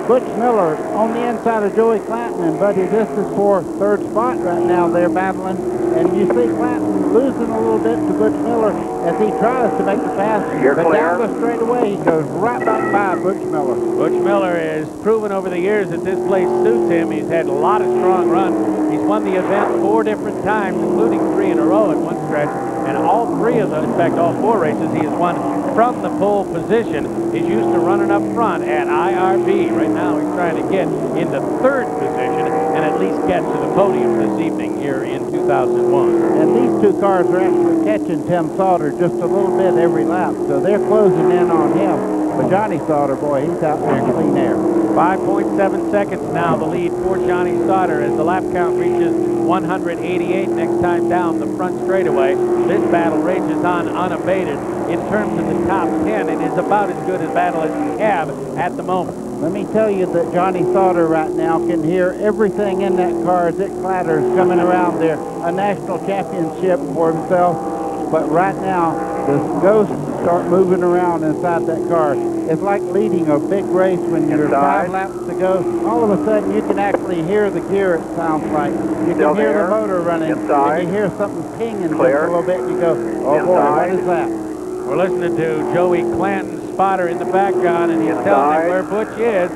Butch Miller on the inside of Joey Clanton, and Buddy, this is for 3rd spot right now. They're battling, and you see Clanton losing a little bit to Butch Miller as he tries to make the pass. But down the straightaway, he goes right back by Butch Miller. Butch Miller has proven over the years that this place suits him. He's had a lot of strong runs. He's won the event 4 different times, including 3 in a row at one stretch. And all 3 of them, in fact, all 4 races, he has won from the pole position. He's used to running up front at IRB. Right now, he's trying to get into 3rd position and at least get to the podium this evening here in 2001. And these 2 cars are actually catching Tim Sauter just a little bit every lap, so they're closing in on him. But Johnny Sauter, boy, he's out there in clean air. 5.7 seconds now, the lead for Johnny Sauter as the lap count reaches 188 next time down the front straightaway. This battle rages on unabated. In terms of the top 10, it is about as good a battle as we have at the moment. Let me tell you that Johnny Sauter right now can hear everything in that car as it clatters coming around there. A national championship for himself. But right now, the ghosts start moving around inside that car. It's like leading a big race when you're 5 laps to go. All of a sudden, you can actually hear the gear, it sounds like. You can hear the motor running. And you hear something pinging just a little bit, and you go, oh boy, what is that? We're listening to Joey Clanton's spotter in the background, and he's telling me where Butch is.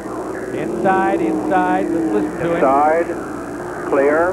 Inside. Let's listen to him. Inside, clear.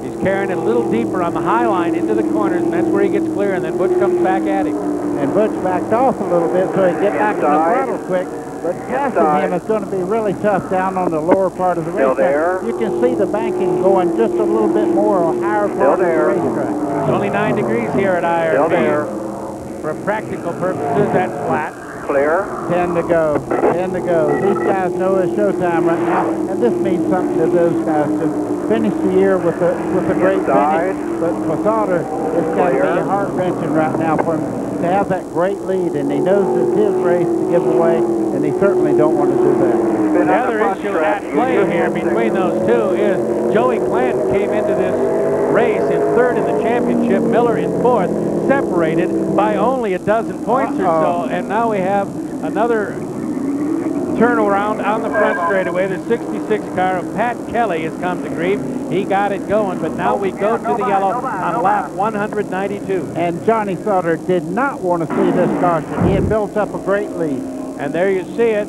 He's carrying it a little deeper on the high line into the corners, and that's where he gets clear, and then Butch comes back at him. And Butch backed off a little bit so he'd get back to the throttle quick. But passing him is going to be really tough down on the lower part of the racetrack. You can see the banking going just a little bit more on higher part of the racetrack. It's only 9 degrees here at IRB. For practical purposes, that's flat. Clear. 10 to go. 10 to go. These guys know it's showtime right now, and this means something to those guys to finish the year with a great finish. But for Sauter, it's got to be heart-wrenching right now for him to have that great lead, and he knows it's his race to give away, and he certainly don't want to do that. The other issue at play here between those 2 is Joey Clanton came into this race in 3rd in the championship, Miller in 4th, separated by only a dozen points or so, and now we have another turnaround on the front straightaway. The 66 car of Pat Kelly has come to grief. He got it going, but now we go to the yellow on lap 192. And Johnny Sauter did not want to see this caution. He had built up a great lead. And there you see it.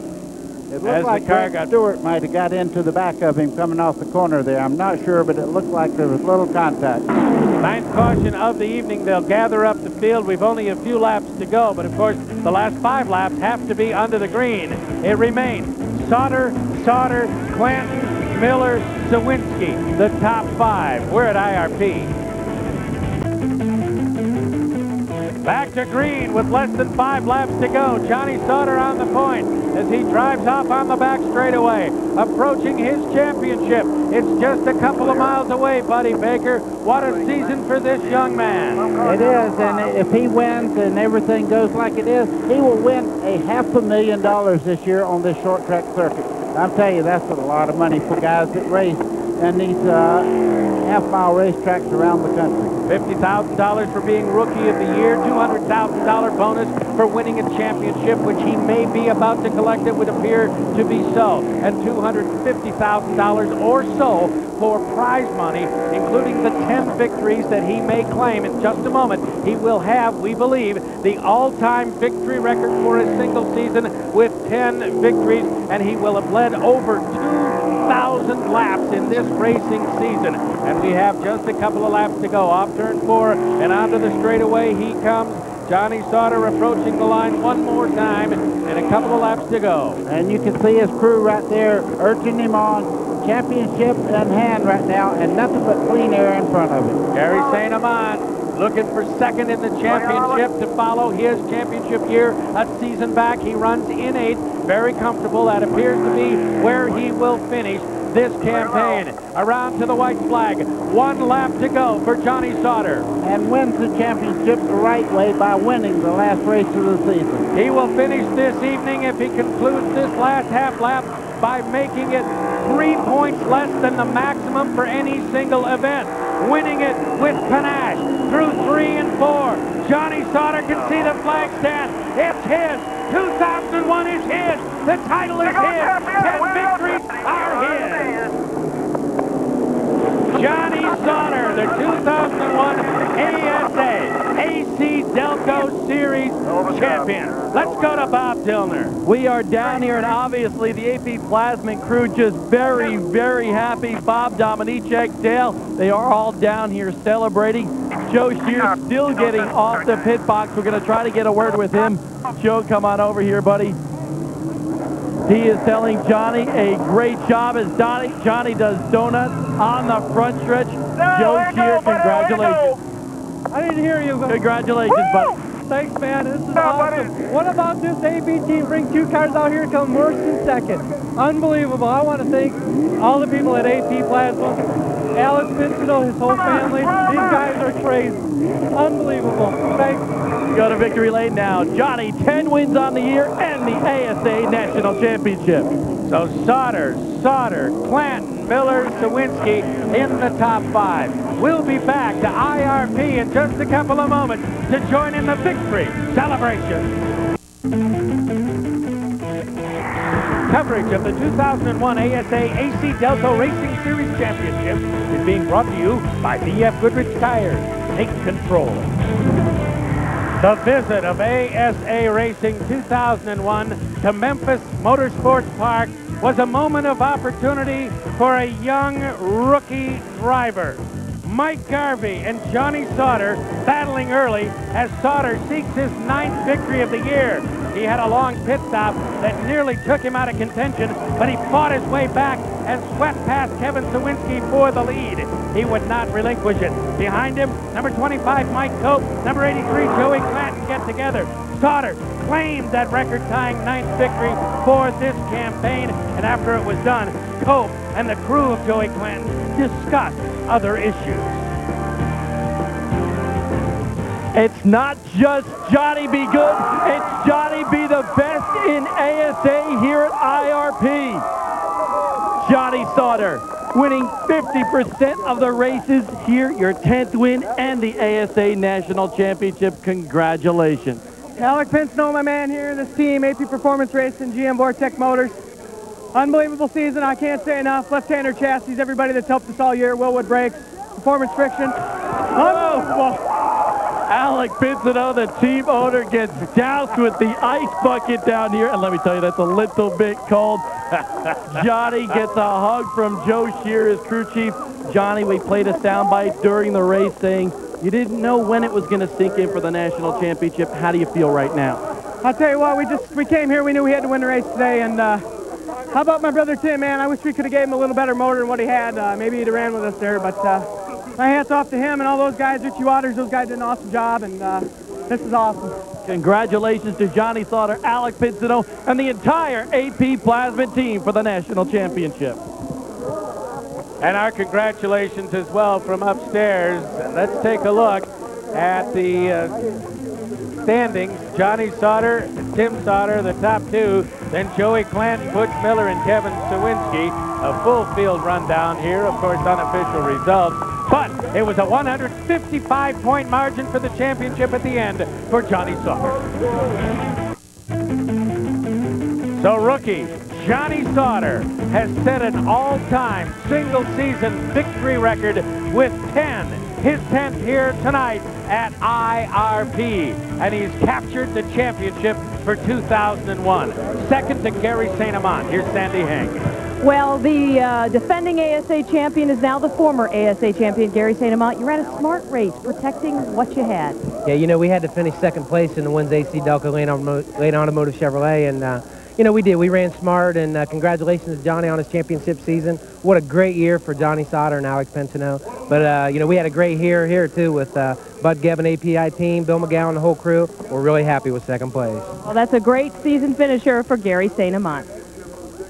It looked like Greg Stewart might have got into the back of him coming off the corner there. I'm not sure, but it looked like there was little contact. 9th caution of the evening. They'll gather up the field. We've only a few laps to go, but of course the last 5 laps have to be under the green. It remains Sauter, Clanton, Miller, Sawinski, the top 5. We're at IRP. Back to green with less than 5 laps to go. Johnny Sauter on the point as he drives off on the back straightaway, approaching his championship. It's just a couple of miles away, Buddy Baker. What a season for this young man. It is, and if he wins and everything goes like it is, he will win $500,000 this year on this short track circuit. I'm telling you, that's a lot of money for guys that race in these half-mile racetracks around the country. $50,000 for being Rookie of the Year, $200,000 bonus for winning a championship, which he may be about to collect. It would appear to be so, and $250,000 or so for prize money, including the 10 victories that he may claim. In just a moment, he will have, we believe, the all-time victory record for a single season with 10 victories, and he will have led over 2,000 laps in this racing season. And we have just a couple of laps to go. Off turn 4 and onto the straightaway he comes. Johnny Sauter approaching the line one more time, and a couple of laps to go. And you can see his crew right there urging him on. Championship in hand right now, and nothing but clean air in front of him. Gary St. Amand looking for second in the championship to follow his championship year. A season back, he runs in 8th, very comfortable. That appears to be where he will finish this campaign. Around to the white flag. One lap to go for Johnny Sauter. And wins the championship the right way by winning the last race of the season. He will finish this evening if he concludes this last half lap by making it 3 points less than the maximum for any single event. Winning it with panache through 3 and 4. Johnny Sauter can see the flag stand. It's his. 2001 is his. The title is his. 10 victories are his. Johnny Sauter, the 2001 ASA AC-Delco Series champion. Let's go to Bob Dillner. We are down here, and obviously the AP Plasman crew just very, very happy. Bob, Dominichek, Dale, they are all down here celebrating. Joe Shear still getting off the pit box. We're going to try to get a word with him. Joe, come on over here, buddy. He is telling Johnny a great job as Johnny does donuts on the front stretch. Joe Shear, congratulations. I didn't hear you. Congratulations, buddy. Thanks, man. This is awesome. What about this AP team? Bring 2 cars out here, come worse than second. Unbelievable. I want to thank all the people at AP Plasma, Alex Vincento, his whole family. These guys are crazy. Unbelievable. Thanks. Go to victory lane now. Johnny, 10 wins on the year and the ASA National Championship. So Sauter, Clanton, Miller, Sawinski in the top 5. We'll be back to IRP in just a couple of moments to join in the victory celebration. Coverage of the 2001 ASA AC-Delco Racing Series Championship is being brought to you by BF Goodrich Tires. Take control. The visit of ASA Racing 2001 to Memphis Motorsports Park was a moment of opportunity for a young rookie driver. Mike Garvey and Johnny Sauter battling early as Sauter seeks his 9th victory of the year. He had a long pit stop that nearly took him out of contention, but he fought his way back and swept past Kevin Sawinski for the lead. He would not relinquish it. Behind him, number 25, Mike Cope, number 83, Joey Clanton get together. Sauter claimed that record-tying 9th victory for this campaign, and after it was done, Cope and the crew of Joey Clanton discussed other issues. It's not just Johnny be good, it's Johnny be the best in ASA here at IRP. Johnny Sauter winning 50% of the races here, your 10th win and the ASA National Championship. Congratulations. Alec Pinsno, my man here, this team, AP Performance Racing, GM Vortec Motors. Unbelievable season, I can't say enough. Left-hander chassis, everybody that's helped us all year, Willwood Brakes, Performance Friction. Unbelievable. Alec Pinsino, the team owner, gets doused with the ice bucket down here. And let me tell you, that's a little bit cold. Johnny gets a hug from Joe Shear, his crew chief. Johnny, we played a soundbite during the race saying you didn't know when it was going to sink in for the national championship. How do you feel right now? I'll tell you what, we came here, we knew we had to win the race today, and how about my brother Tim, man? I wish we could have gave him a little better motor than what he had. Maybe he'd have ran with us there, but my hat's off to him and all those guys, Richie Waters, those guys did an awesome job, and this is awesome. Congratulations to Johnny Sauter, Alec Pinsino, and the entire AP Plasma team for the national championship. And our congratulations as well from upstairs. Let's take a look at the standings. Johnny Sauter Tim Sauter, the top two. Then Joey Clanton, Butch Miller, and Kevin Sawinski. A full field rundown here, of course, unofficial results. But it was a 155-point margin for the championship at the end for Johnny Sauter. So rookie Johnny Sauter has set an all-time single-season victory record with 10. His 10th here tonight at IRP. And he's captured the championship for 2001. Second to Gary St. Amant. Here's Sandy Heng. Well, the defending ASA champion is now the former ASA champion, Gary St. Amant. You ran a smart race, protecting what you had. Yeah, you know, we had to finish second place in the Wins AC-Delco Lane Automotive Chevrolet, and you know, we did. We ran smart, and congratulations to Johnny on his championship season. What a great year for Johnny Sauter and Alex Pensino. But, you know, we had a great year here, too, with Bud Gevin API team, Bill McGowan, the whole crew. We're really happy with second place. Well, that's a great season finisher for Gary St. Amant.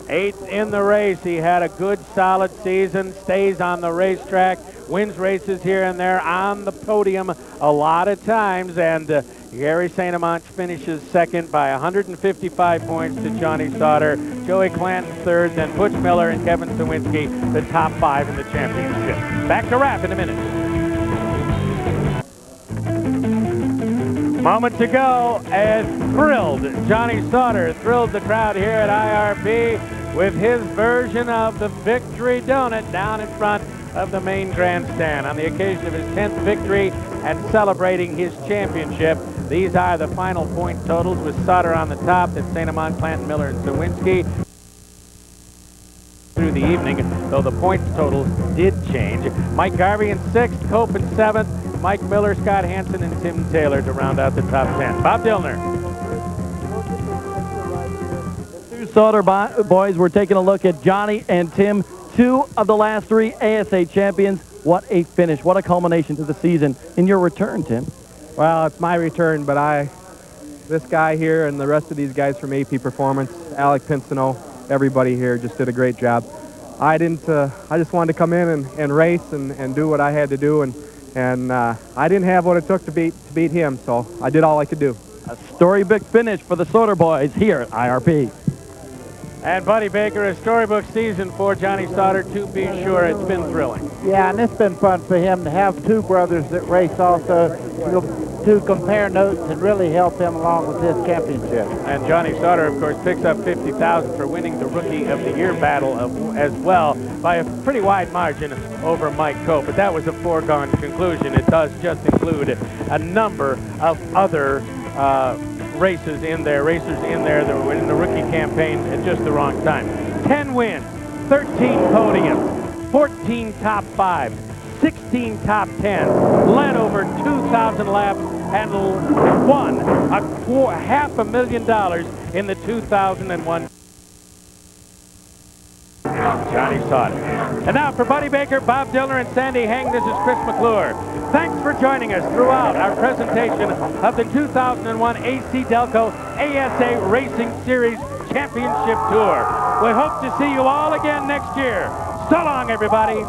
8th in the race. He had a good, solid season, stays on the racetrack, wins races here and there, on the podium a lot of times, and Gary St. Amant finishes second by 155 points to Johnny Sauter. Joey Clanton third, then Butch Miller and Kevin Sawinski, the top 5 in the championship. Back to Rap in a minute. Moment to go, and thrilled Johnny Sauter thrilled the crowd here at IRP with his version of the Victory Donut down in front of the main grandstand on the occasion of his 10th victory and celebrating his championship. These are the final point totals with Sauter on the top, then St. Amant, Clanton, Miller, and Sawinski through the evening, though the point totals did change. Mike Garvey in 6th, Cope in 7th, Mike Miller, Scott Hansen, and Tim Taylor to round out the top 10. Bob Dillner. The two Sauter boys, we're taking a look at Johnny and Tim, 2 of the last 3 ASA champions. What a finish, what a culmination to the season in your return, Tim. Well, it's my return, but this guy here and the rest of these guys from AP Performance, Alec Pinsino, everybody here just did a great job. I just wanted to come in and race and do what I had to do, and I didn't have what it took to beat him, so I did all I could do. A storybook finish for the Sauter boys here at IRP. And Buddy Baker, a storybook season for Johnny Sauter, to be sure. It's been thrilling. Yeah, and it's been fun for him to have 2 brothers that race also, to compare notes and really help him along with his championship. And Johnny Sauter, of course, picks up $50,000 for winning the Rookie of the Year battle as well by a pretty wide margin over Mike Cope. But that was a foregone conclusion. It does just include a number of other racers in there that were in the rookie campaign at just the wrong time. 10 wins, 13 podiums, 14 top 5s, 16 top 10s, led over 2,000 laps, and won $500,000 in the 2001 Johnny Sauter. And now for Buddy Baker, Bob Dillner, and Sandy Heng, this is Chris McClure. Thanks for joining us throughout our presentation of the 2001 AC-Delco ASA Racing Series Championship Tour. We hope to see you all again next year. So long, everybody.